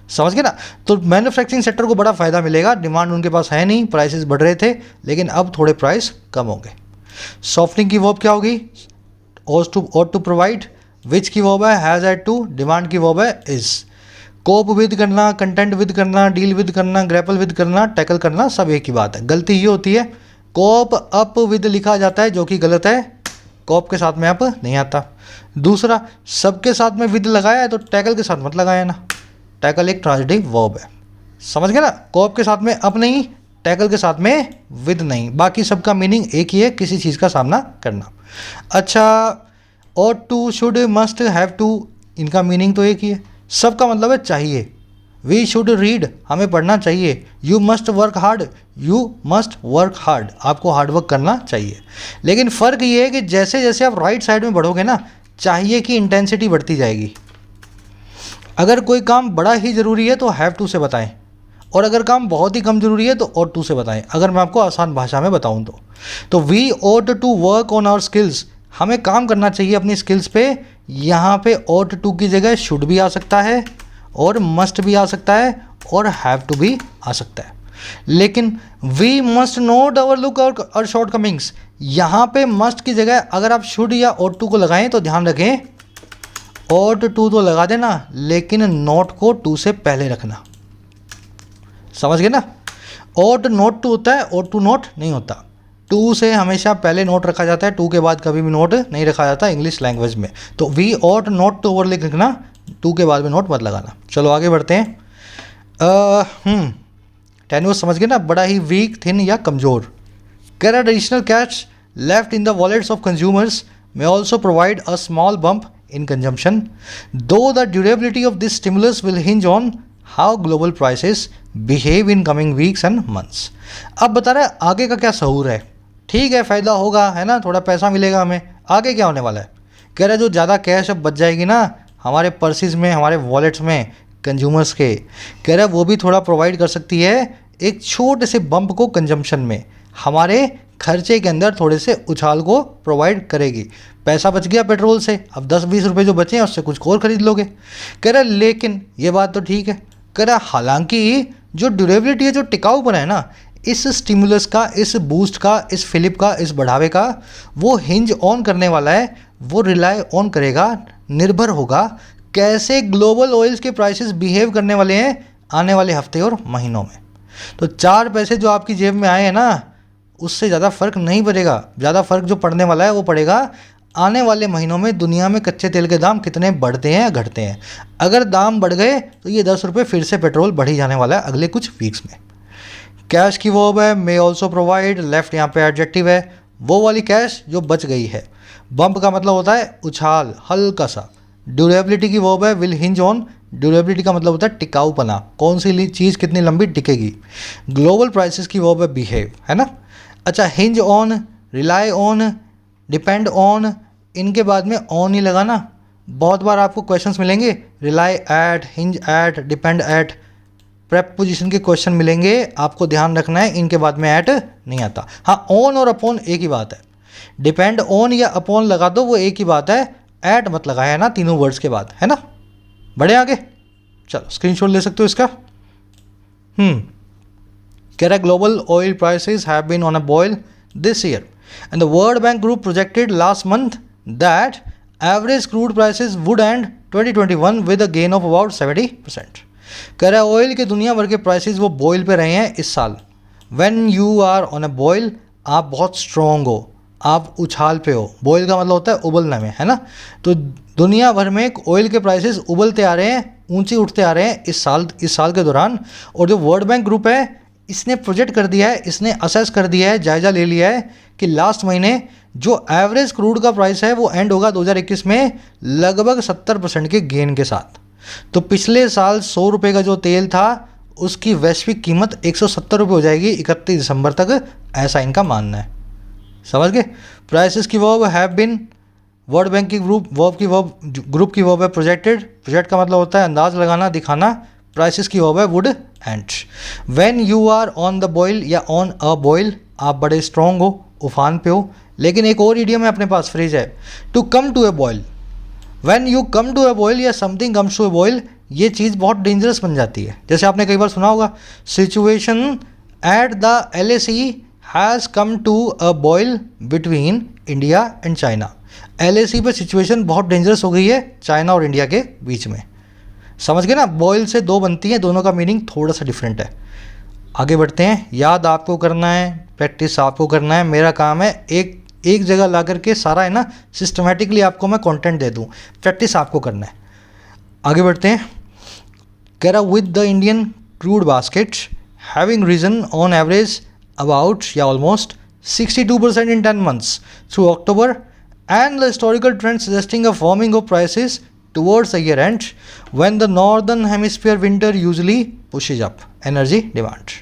समझ गए ना। तो मैन्युफैक्चरिंग सेक्टर को बड़ा फ़ायदा मिलेगा। डिमांड उनके पास है नहीं, प्राइसेस बढ़ रहे थे, लेकिन अब थोड़े प्राइस कम होंगे। सॉफ्टनिंग की वर्ब क्या होगी? ought to provide. विच की वर्ब है? Has had to. डिमांड की वर्ब है इज़। कोप विद करना, कंटेंट विद करना, डील विद करना, ग्रैपल विद करना, टैकल करना, सब एक ही बात है। गलती ये होती है, कोप अप विद लिखा जाता है, जो कि गलत है। कोप के साथ में अप नहीं आता। दूसरा, सबके साथ में विद लगाया है तो टैकल के साथ मत लगाया ना। टैकल एक ट्रांजिटिव वर्ब है, समझ गए ना। कोप के साथ में अप नहीं, टैकल के साथ में विद नहीं, बाकी सबका मीनिंग एक ही है, किसी चीज़ का सामना करना। अच्छा, ought to, should, must, have to, इनका मीनिंग तो एक ही है, सबका मतलब है चाहिए। वी शुड रीड, हमें पढ़ना चाहिए। You must work hard, you must work hard, आपको हार्ड वर्क करना चाहिए। लेकिन फ़र्क ये है कि जैसे जैसे आप राइट साइड में बढ़ोगे ना, चाहिए की इंटेंसिटी बढ़ती जाएगी। अगर कोई काम बड़ा ही ज़रूरी है तो हैव टू से बताएं, और अगर काम बहुत ही कम ज़रूरी है तो ought टू से बताएं, अगर मैं आपको आसान भाषा में बताऊं तो we ought to work on our skills, हमें काम करना चाहिए अपनी स्किल्स पे। यहाँ पे ought टू की जगह शुड भी आ सकता है, और मस्ट भी आ सकता है, और हैव टू भी आ सकता है। लेकिन we must not overlook our shortcomings, यहाँ पे मस्ट की जगह अगर आप शुड या ought टू को लगाएं तो ध्यान रखें, ought टू तो लगा देना, लेकिन नोट को टू से पहले रखना। समझ गए ना? ought नोट टू होता है, ought टू नोट नहीं होता। टू से हमेशा पहले नोट रखा जाता है, टू के बाद कभी भी नोट नहीं रखा जाता इंग्लिश लैंग्वेज में। तो we ought not to over लिखना, टू के बाद में नोट मत लगाना। चलो आगे बढ़ते हैं। टेन्यूस समझ गए ना, बड़ा ही वीक, थिन या कमज़ोर। Care additional cash left in the wallets of consumers may also provide a small bump in consumption, though the durability of this stimulus will hinge on how global prices behave in coming weeks and months। अब बता रहा है आगे का क्या सहूर है। ठीक है, फ़ायदा होगा, है ना, थोड़ा पैसा मिलेगा हमें, आगे क्या होने वाला है। कह रहा है जो ज़्यादा कैश अब बच जाएगी ना हमारे पर्सिस में, हमारे वॉलेट्स में, कंज्यूमर्स के, कह रहा है वो भी थोड़ा प्रोवाइड कर सकती है एक छोटे से बम्प को कंजम्पशन में, हमारे खर्चे के अंदर थोड़े से उछाल को प्रोवाइड करेगी। पैसा बच गया पेट्रोल से, अब 10-20 रुपये जो बचे हैं उससे कुछ और ख़रीद लोगे। कह रहा लेकिन ये बात तो ठीक है, कह रहा हालांकि जो ड्यूरेबिलिटी है, जो टिकाऊपन है ना, इस स्टिमुलस का, इस बूस्ट का, इस फिलिप का, इस बढ़ावे का, वो हिंज ऑन करने वाला है, वो रिलाई ऑन करेगा, निर्भर होगा कैसे ग्लोबल ऑयल्स के प्राइसेस बिहेव करने वाले हैं आने वाले हफ्ते और महीनों में। तो 4 पैसे जो आपकी जेब में आए हैं ना, उससे ज़्यादा फ़र्क नहीं पड़ेगा। ज़्यादा फ़र्क जो पड़ने वाला है वो पड़ेगा आने वाले महीनों में दुनिया में कच्चे तेल के दाम कितने बढ़ते हैं या घटते हैं। अगर दाम बढ़ गए तो ये 10 रुपये फिर से पेट्रोल बढ़ ही जाने वाला है अगले कुछ वीक्स में। कैश की वर्ब है मे ऑल्सो प्रोवाइड, लेफ्ट यहाँ पे एडजेक्टिव है, वो वाली कैश जो बच गई है। बम्प का मतलब होता है उछाल, हल्का सा। ड्यूरेबिलिटी की वर्ब है विल हिंज ऑन, ड्यूरेबिलिटी का मतलब होता है टिकाऊपना, कौन सी चीज़ कितनी लंबी टिकेगी। ग्लोबल प्राइसेस की वर्ब है बिहेव, है ना। अच्छा, hinge on, rely on, depend on, इनके बाद में ऑन ही लगाना। बहुत बार आपको क्वेश्चंस मिलेंगे rely at, hinge at, depend at, preposition के क्वेश्चन मिलेंगे, आपको ध्यान रखना है इनके बाद में एट नहीं आता। हाँ, ऑन और अपॉन एक ही बात है, डिपेंड ऑन या अपॉन लगा दो वो एक ही बात है, एट मत लगाया ना तीनों वर्ड्स के बाद, है ना। बढ़े आगे, चलो स्क्रीनशॉट ले सकते हो इसका। कह रहा है global oil prices have been on a boil this year and the World Bank Group projected last month that average crude prices would end 2021 with a gain of about 70%। कह रहा है ऑयल के दुनिया भर के प्राइसेस वो boil पे रहे हैं इस साल। When you are on a boil, आप बहुत स्ट्रॉन्ग हो, आप उछाल पे हो। बॉयल का मतलब होता है उबलने में, है ना। तो दुनिया भर में ऑयल के प्राइसेस उबलते आ रहे हैं, ऊंचे उठते आ रहे हैं इस साल के दौरान। और जो वर्ल्ड बैंक ग्रुप है इसने प्रोजेक्ट कर दिया है, इसने असेस कर दिया है, जायज़ा ले लिया है कि लास्ट महीने जो एवरेज क्रूड का प्राइस है वो एंड होगा 2021 में लगभग 70% के गेन के साथ। तो पिछले साल 100 रुपये का जो तेल था उसकी वैश्विक कीमत 170 रुपये हो जाएगी 31 दिसंबर तक, ऐसा इनका मानना है। समझ गए। प्राइसेस की verb have been, world bank की ग्रुप की वर्ब है प्रोजेक्टेड। प्रोजेक्ट का मतलब होता है अंदाज लगाना, दिखाना। प्राइसेस की वर्ब है would end. When you are on the boil या ऑन अ बॉयल, आप बड़े स्ट्रॉन्ग हो, उफान पे हो। लेकिन एक और इडियम है अपने पास, फ्रेज है to come to a boil. When you come to a boil या something comes to a boil, ये चीज़ बहुत डेंजरस बन जाती है। जैसे आपने कई बार सुना होगा situation at the LAC has come to a boil between India and China. LAC पे सिचुएशन बहुत डेंजरस हो गई है चाइना और इंडिया के बीच में। समझ गए ना, बॉयल से दो बनती हैं, दोनों का मीनिंग थोड़ा सा डिफरेंट है। आगे बढ़ते हैं। याद आपको करना है, प्रैक्टिस आपको करना है। मेरा काम है एक जगह ला करके सारा, है ना, सिस्टमेटिकली आपको मैं कंटेंट दे दूं, प्रैक्टिस आपको करना है। आगे बढ़ते हैं। कह रहा with the Indian crude basket having risen on average about या almost 62% in 10 months through October and the historical trend suggesting a firming of prices towards the year end when the northern hemisphere winter usually pushes up energy demand.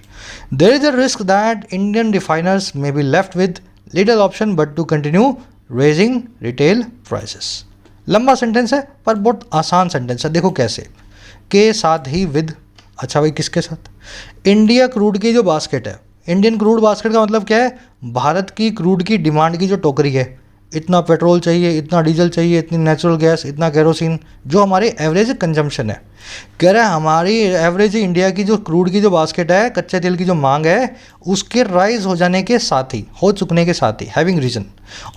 There is a risk that Indian refiners may be left with little option but to continue raising retail prices. लंबा sentence है पर बहुत आसान sentence है, देखो कैसे, के साथ ही विद। अच्छा भाई किसके साथ? इंडिया क्रूड की जो बास्केट है, इंडियन क्रूड बास्केट का मतलब क्या है? भारत की क्रूड की डिमांड की जो टोकरी है, इतना पेट्रोल चाहिए, इतना डीजल चाहिए, इतनी नेचुरल गैस, इतना केरोसिन, जो हमारी एवरेज कंजम्पशन है। कह रहा है हमारी एवरेज इंडिया की जो क्रूड की जो बास्केट है, कच्चे तेल की जो मांग है, उसके राइज हो जाने के साथ ही, हो चुकने के साथ ही, हैविंग रीजन,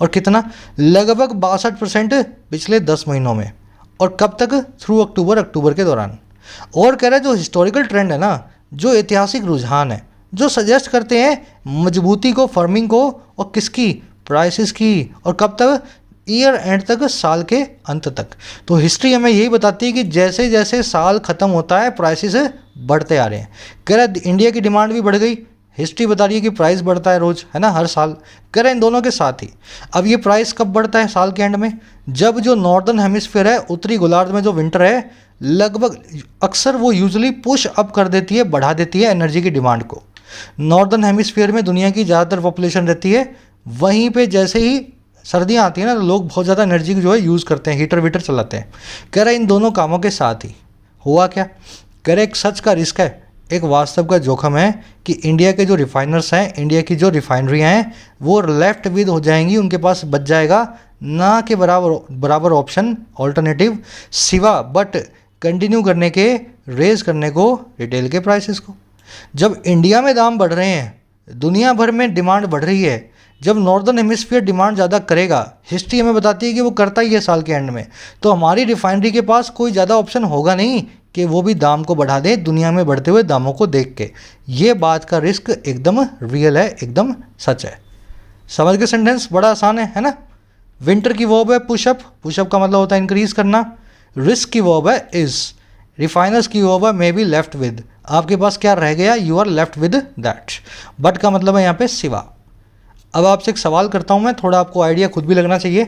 और कितना, लगभग 62% पिछले 10 महीनों में, और कब तक? थ्रू अक्टूबर के दौरान। और कह रहा है जो हिस्टोरिकल ट्रेंड है ना, जो ऐतिहासिक रुझान है, जो सजेस्ट करते हैं मजबूती को, फर्मिंग को, और किसकी? प्राइसेस की, और कब तक? ईयर एंड तक, साल के अंत तक। तो हिस्ट्री हमें यही बताती है कि जैसे जैसे साल ख़त्म होता है प्राइसेस बढ़ते आ रहे हैं। कह रहा है इंडिया की डिमांड भी बढ़ गई, हिस्ट्री बता रही है कि प्राइस बढ़ता है रोज़, है ना, हर साल। कह रहे हैं इन दोनों के साथ ही अब ये प्राइस कब बढ़ता है? साल के एंड में, जब जो नॉर्दर्न हेमिस्फीयर है, उत्तरी गोलार्ध में जो विंटर है, लगभग अक्सर वो यूजुअली पुश अप कर देती है, बढ़ा देती है एनर्जी की डिमांड को। नॉर्दर्न हेमिस्फीयर में दुनिया की ज़्यादातर पॉपुलेशन रहती है, वहीं पे जैसे ही सर्दियाँ आती हैं ना, तो लोग बहुत ज़्यादा एनर्जी जो है यूज़ करते हैं, हीटर वीटर चलाते हैं। कह रहा है इन दोनों कामों के साथ ही हुआ क्या? कह रहे एक सच का रिस्क है, एक वास्तव का जोखम है कि इंडिया के जो रिफाइनर्स हैं, इंडिया की जो रिफाइनरियाँ हैं, वो लेफ्ट विद हो जाएंगी, उनके पास बच जाएगा ना के बराबर ऑप्शन, ऑल्टरनेटिव, सिवा बट कंटिन्यू करने के, रेज करने को रिटेल के प्राइसेस को। जब इंडिया में दाम बढ़ रहे हैं, दुनिया भर में डिमांड बढ़ रही है, जब नॉर्दर्न हेमिस्फीयर डिमांड ज़्यादा करेगा, हिस्ट्री हमें बताती है कि वो करता ही है साल के एंड में, तो हमारी रिफाइनरी के पास कोई ज़्यादा ऑप्शन होगा नहीं कि वो भी दाम को बढ़ा दे दुनिया में बढ़ते हुए दामों को देख के। ये बात का रिस्क एकदम रियल है, एकदम सच है। समझ के सेंटेंस बड़ा आसान है ना। विंटर की वर्ब है पुशअप, पुशअप का मतलब होता है इंक्रीज करना। रिस्क की वर्ब है इज, रिफाइनर्स की वर्ब है मे बी लेफ्ट विद, आपके पास क्या रह गया? You are left with that. But का मतलब है यहाँ पे सिवा। अब आपसे एक सवाल करता हूँ मैं, थोड़ा आपको आइडिया खुद भी लगना चाहिए।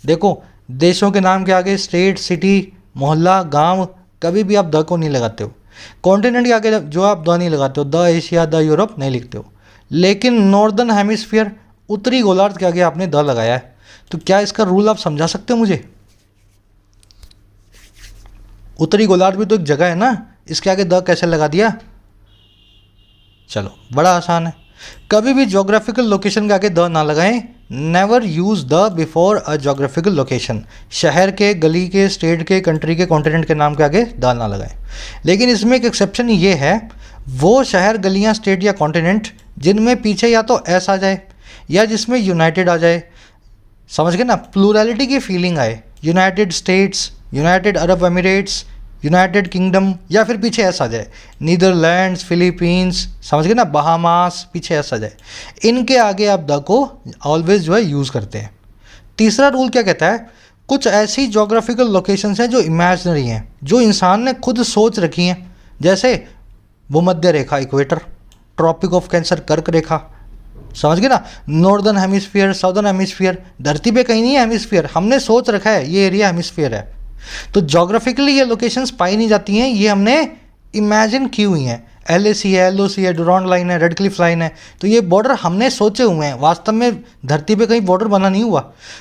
देखो, देशों के नाम के आगे स्टेट, सिटी, मोहल्ला, गांव, कभी भी आप द को नहीं लगाते हो। कॉन्टिनेंट के आगे जो आप द नहीं लगाते हो, द एशिया, द यूरोप नहीं लिखते हो। लेकिन नॉर्दर्न हेमिस्फीयर, उत्तरी गोलार्ध के आगे आपने द लगाया है। तो क्या इसका रूल आप समझा सकते हो मुझे? उत्तरी गोलार्ध भी तो एक जगह है ना, इसके आगे द कैसे लगा दिया? चलो, बड़ा आसान है। कभी भी ज्योग्राफिकल लोकेशन के आगे द ना लगाएं। Never use the before a geographical location. शहर के, गली के, स्टेट के, कंट्री के, कॉन्टिनेंट के नाम के आगे द ना लगाएं। लेकिन इसमें एक एक्सेप्शन ये है, वो शहर, गलियां, स्टेट या कॉन्टिनेंट जिनमें पीछे या तो एस आ जाए या जिसमें यूनाइटेड आ जाए, समझ गए ना, प्लूरैलिटी की फीलिंग आए, United states, United Arab Emirates, United kingdom, या फिर पीछे ऐसा आ जाए नीदरलैंड्स, फिलीपींस, समझ गए ना, बहामास, पीछे ऐसा आ जाए, इनके आगे आप द को ऑलवेज जो है यूज़ करते हैं। तीसरा रूल क्या कहता है? कुछ ऐसी जोग्राफिकल लोकेशंस हैं जो इमेजिनरी हैं, जो इंसान ने खुद सोच रखी हैं, जैसे भूमध्य रेखा, इक्वेटर, ट्रॉपिक ऑफ कैंसर, कर्क रेखा, समझ गए ना, नॉर्दर्न हेमिस्फीयर, साउदर्न हेमिस्फीयर, धरती पे कहीं नहीं है हेमिस्फीयर, हमने सोच रखा है ये एरिया हेमिस्फीयर है। तो जोग्राफिकली ये लोकेशंस पाई नहीं जाती हैं, ये हमने इमेजिन की हुई हैं। LAC है, LOC है, डुरॉन्ड लाइन है, रेड क्लिफ लाइन है, तो ये बॉर्डर हमने सोचे हुए हैं, वास्तव में धरती पे कहीं बॉर्डर बना नहीं हुआ।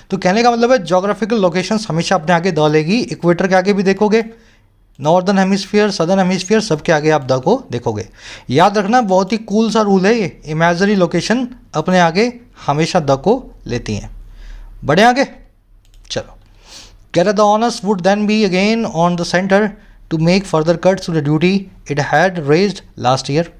तो कहने का मतलब है जोग्राफिकल लोकेशंस हमेशा अपने आगे द लेगी। इक्वेटर के आगे भी देखोगे, नॉर्दर्न हेमिस्फीयर, सदर्न हेमिस्फीयर, सबके आगे आप द को देखोगे। याद रखना, बहुत ही कूल सा रूल है ये, इमेजिनरी लोकेशन अपने आगे हमेशा द को लेती हैं। बढ़े आगे, चलो। कह रहा the onus would then be again on the centre to make further cuts to the duty it had raised last year.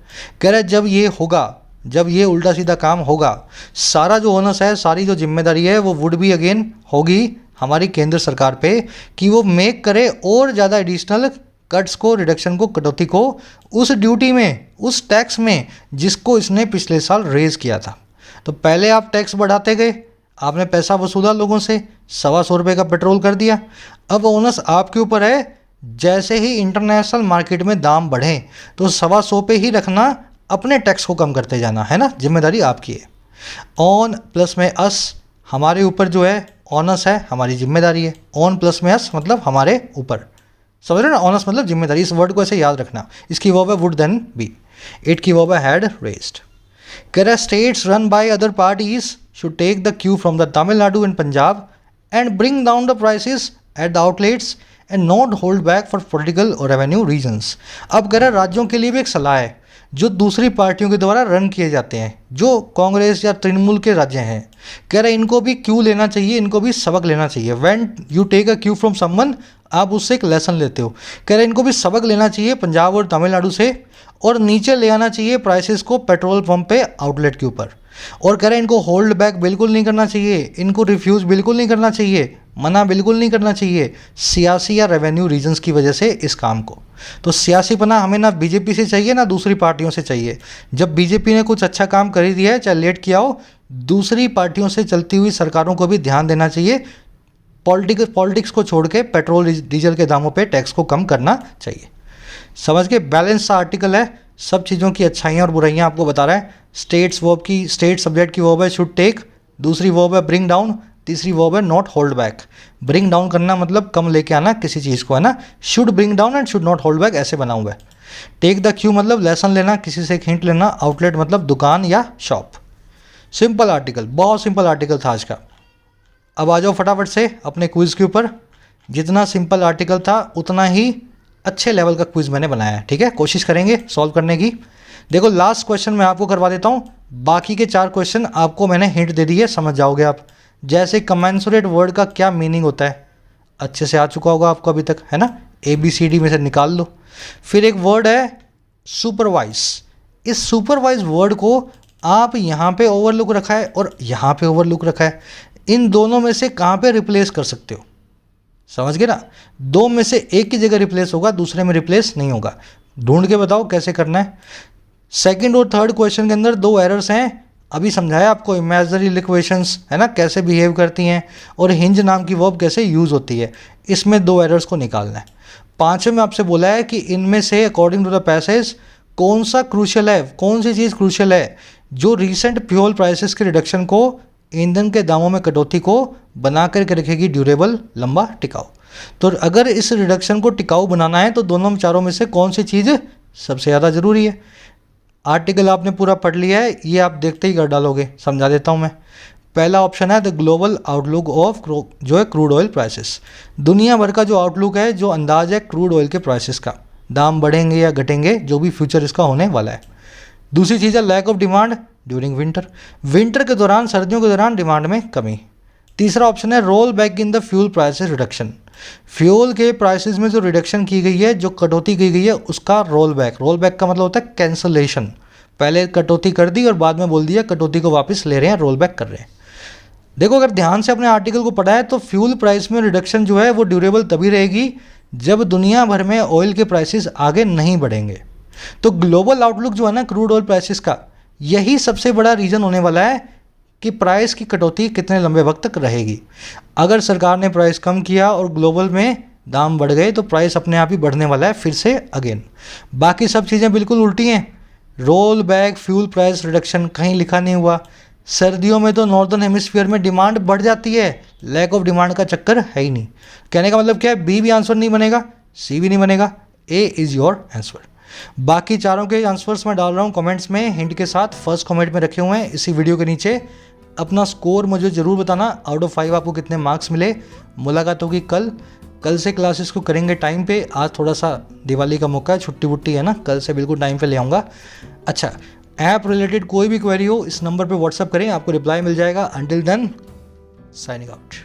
कह रहा है जब ये होगा, जब ये उल्टा सीधा काम होगा, सारा जो ओनर्स है, सारी जो जिम्मेदारी है, वो वुड बी अगेन होगी हमारी केंद्र सरकार पे कि वो मेक करे और ज़्यादा एडिशनल कट्स को, रिडक्शन को, कटौती को उस ड्यूटी में, उस टैक्स में जिसको इसने पिछले साल रेज़ किया था। तो पहले आप टैक्स बढ़ाते गए, आपने पैसा वसूला लोगों से, 125 रुपये का पेट्रोल कर दिया। अब ओनस आपके ऊपर है, जैसे ही इंटरनेशनल मार्केट में दाम बढ़े तो 125 पे ही रखना, अपने टैक्स को कम करते जाना, है ना, जिम्मेदारी आपकी है। ऑन प्लस में अस, हमारे ऊपर जो है ऑनस है हमारी जिम्मेदारी है, ऑन प्लस में अस मतलब हमारे ऊपर, समझ रहे ना, ऑनस मतलब जिम्मेदारी, इस वर्ड को ऐसे याद रखना। इसकी वर्ब है वुड देन बी, इट की वर्ब है हैड रेज्ड। कह रहा states run by other parties should take the cue from the Tamil Nadu and Punjab and bring down the prices at the outlets and not hold back for political or revenue reasons. अब कह रहा राज्यों के लिए भी एक सलाह है जो दूसरी पार्टियों के द्वारा रन किए जाते हैं, जो कांग्रेस या तृणमूल के राज्य हैं। कह रहे इनको भी क्यू लेना चाहिए, इनको भी सबक लेना चाहिए। When you take a cue from someone, आप उससे एक लेसन लेते हो। कह रहे इनको भी सबक लेना चाहिए पंजाब और तमिलनाडु से, और नीचे ले आना चाहिए प्राइसेस को पेट्रोल पंप पे आउटलेट के ऊपर। और कह रहे हैं इनको होल्ड बैक बिल्कुल नहीं करना चाहिए, इनको रिफ्यूज़ बिल्कुल नहीं करना चाहिए, मना बिल्कुल नहीं करना चाहिए सियासी या रेवेन्यू रीजंस की वजह से इस काम को। तो सियासी पना हमें ना बीजेपी से चाहिए ना दूसरी पार्टियों से चाहिए। जब बीजेपी ने कुछ अच्छा काम कर ही दिया है, चाहे लेट किया हो, दूसरी पार्टियों से चलती हुई सरकारों को भी ध्यान देना चाहिए। पॉलिटिक्स को छोड़ के पेट्रोल डीजल के दामों पे टैक्स को कम करना चाहिए। समझ के बैलेंस सा आर्टिकल है, सब चीज़ों की अच्छाइयाँ और बुराइयाँ आपको बता रहा है। स्टेट सब्जेक्ट की वर्ब है शुड टेक, दूसरी वर्ब है ब्रिंग डाउन, तीसरी वर्ब है not hold back. Bring down करना मतलब कम लेके आना किसी चीज़ को, है ना। Should bring down and should not hold back ऐसे बना हुआ है। टेक द क्यू मतलब लेसन लेना, किसी से एक हिंट लेना। आउटलेट मतलब दुकान या शॉप। सिंपल आर्टिकल, बहुत सिंपल आर्टिकल था आज का। अब आ जाओ फटाफट से अपने क्विज़ के ऊपर। जितना सिंपल आर्टिकल था उतना ही अच्छे लेवल का क्विज़ मैंने बनाया है, ठीक है। कोशिश करेंगे सॉल्व करने की। देखो लास्ट क्वेश्चन मैं आपको करवा देता हूँ, बाकी के 4 क्वेश्चन आपको मैंने हिंट दे दी है, समझ जाओगे आप। जैसे कमेंसुरेट वर्ड का क्या मीनिंग होता है अच्छे से आ चुका होगा आपको अभी तक, है ना। ABCD में से निकाल लो। फिर एक वर्ड है सुपरवाइज, इस सुपरवाइज वर्ड को आप यहाँ पे ओवरलुक रखा है और यहाँ पे ओवरलुक रखा है, इन दोनों में से कहाँ पे रिप्लेस कर सकते हो, समझ गए ना। 2 में से एक की जगह रिप्लेस होगा, दूसरे में रिप्लेस नहीं होगा। ढूंढ के बताओ कैसे करना है। सेकंड और थर्ड क्वेश्चन के अंदर 2 एरर्स हैं, अभी समझाया आपको। इमेजिनरी इक्वेशंस, है ना, कैसे बिहेव करती हैं, और हिंज नाम की वर्ब कैसे यूज़ होती है, इसमें 2 एरर्स को निकालना है। 5वें में आपसे बोला है कि इनमें से अकॉर्डिंग टू द पैसेज कौन सा क्रूशियल है, कौन सी चीज़ क्रूशियल है जो रिसेंट फ्यूल प्राइसेस के रिडक्शन को, ईंधन के दामों में कटौती को बना करके रखेगी ड्यूरेबल, लंबा, टिकाऊ। तो अगर इस रिडक्शन को टिकाऊ बनाना है तो दोनों चारों में से कौन सी चीज़ सबसे ज़्यादा ज़रूरी है। आर्टिकल आपने पूरा पढ़ लिया है, ये आप देखते ही कर डालोगे, समझा देता हूँ मैं। पहला ऑप्शन है द ग्लोबल आउटलुक ऑफ जो है क्रूड ऑयल प्राइसेस, दुनिया भर का जो आउटलुक है, जो अंदाज है क्रूड ऑयल के प्राइसेस का, दाम बढ़ेंगे या घटेंगे, जो भी फ्यूचर इसका होने वाला है। दूसरी चीज़ है lack of demand during winter, winter के दौरान, सर्दियों के दौरान डिमांड में कमी। तीसरा ऑप्शन है roll back in the fuel prices reduction, fuel के प्राइसेस में जो रिडक्शन की गई है, जो कटौती की गई है, उसका रोल बैक। रोल बैक का मतलब होता है कैंसलेशन, पहले कटौती कर दी और बाद में बोल दिया कटौती को वापस ले रहे हैं, रोल बैक कर रहे हैं। देखो अगर ध्यान से अपने आर्टिकल को पढ़ा है तो फ्यूल प्राइस में रिडक्शन जो है वो ड्यूरेबल तभी रहेगी जब दुनिया भर में ऑयल के प्राइसेस आगे नहीं बढ़ेंगे। तो ग्लोबल आउटलुक जो है ना क्रूड ऑयल प्राइसेस का, यही सबसे बड़ा रीज़न होने वाला है कि प्राइस की कटौती कितने लंबे वक्त तक रहेगी। अगर सरकार ने प्राइस कम किया और ग्लोबल में दाम बढ़ गए तो प्राइस अपने आप ही बढ़ने वाला है फिर से अगेन। बाकी सब चीज़ें बिल्कुल उल्टी हैं। Roll back fuel price reduction कहीं लिखा नहीं हुआ। सर्दियों में तो नॉर्दर्न हेमिस्फीयर में डिमांड बढ़ जाती है, लैक ऑफ डिमांड का चक्कर है ही नहीं। कहने का मतलब क्या है, बी भी आंसर नहीं बनेगा, सी भी नहीं बनेगा, ए इज़ योर आंसर। बाकी चारों के आंसर्स मैं डाल रहा हूँ कमेंट्स में हिंट के साथ, फर्स्ट कमेंट में रखे हुए हैं इसी वीडियो के नीचे। अपना स्कोर मुझे ज़रूर बताना, आउट ऑफ 5 आपको कितने मार्क्स मिले। मुलाकात होगी कल से क्लासेस को करेंगे टाइम पे। आज थोड़ा सा दिवाली का मौका है, छुट्टी वुट्टी है ना, कल से बिल्कुल टाइम पे ले आऊँगा। अच्छा, ऐप रिलेटेड कोई भी क्वेरी हो इस नंबर पे व्हाट्सअप करें, आपको रिप्लाई मिल जाएगा। Until then signing out.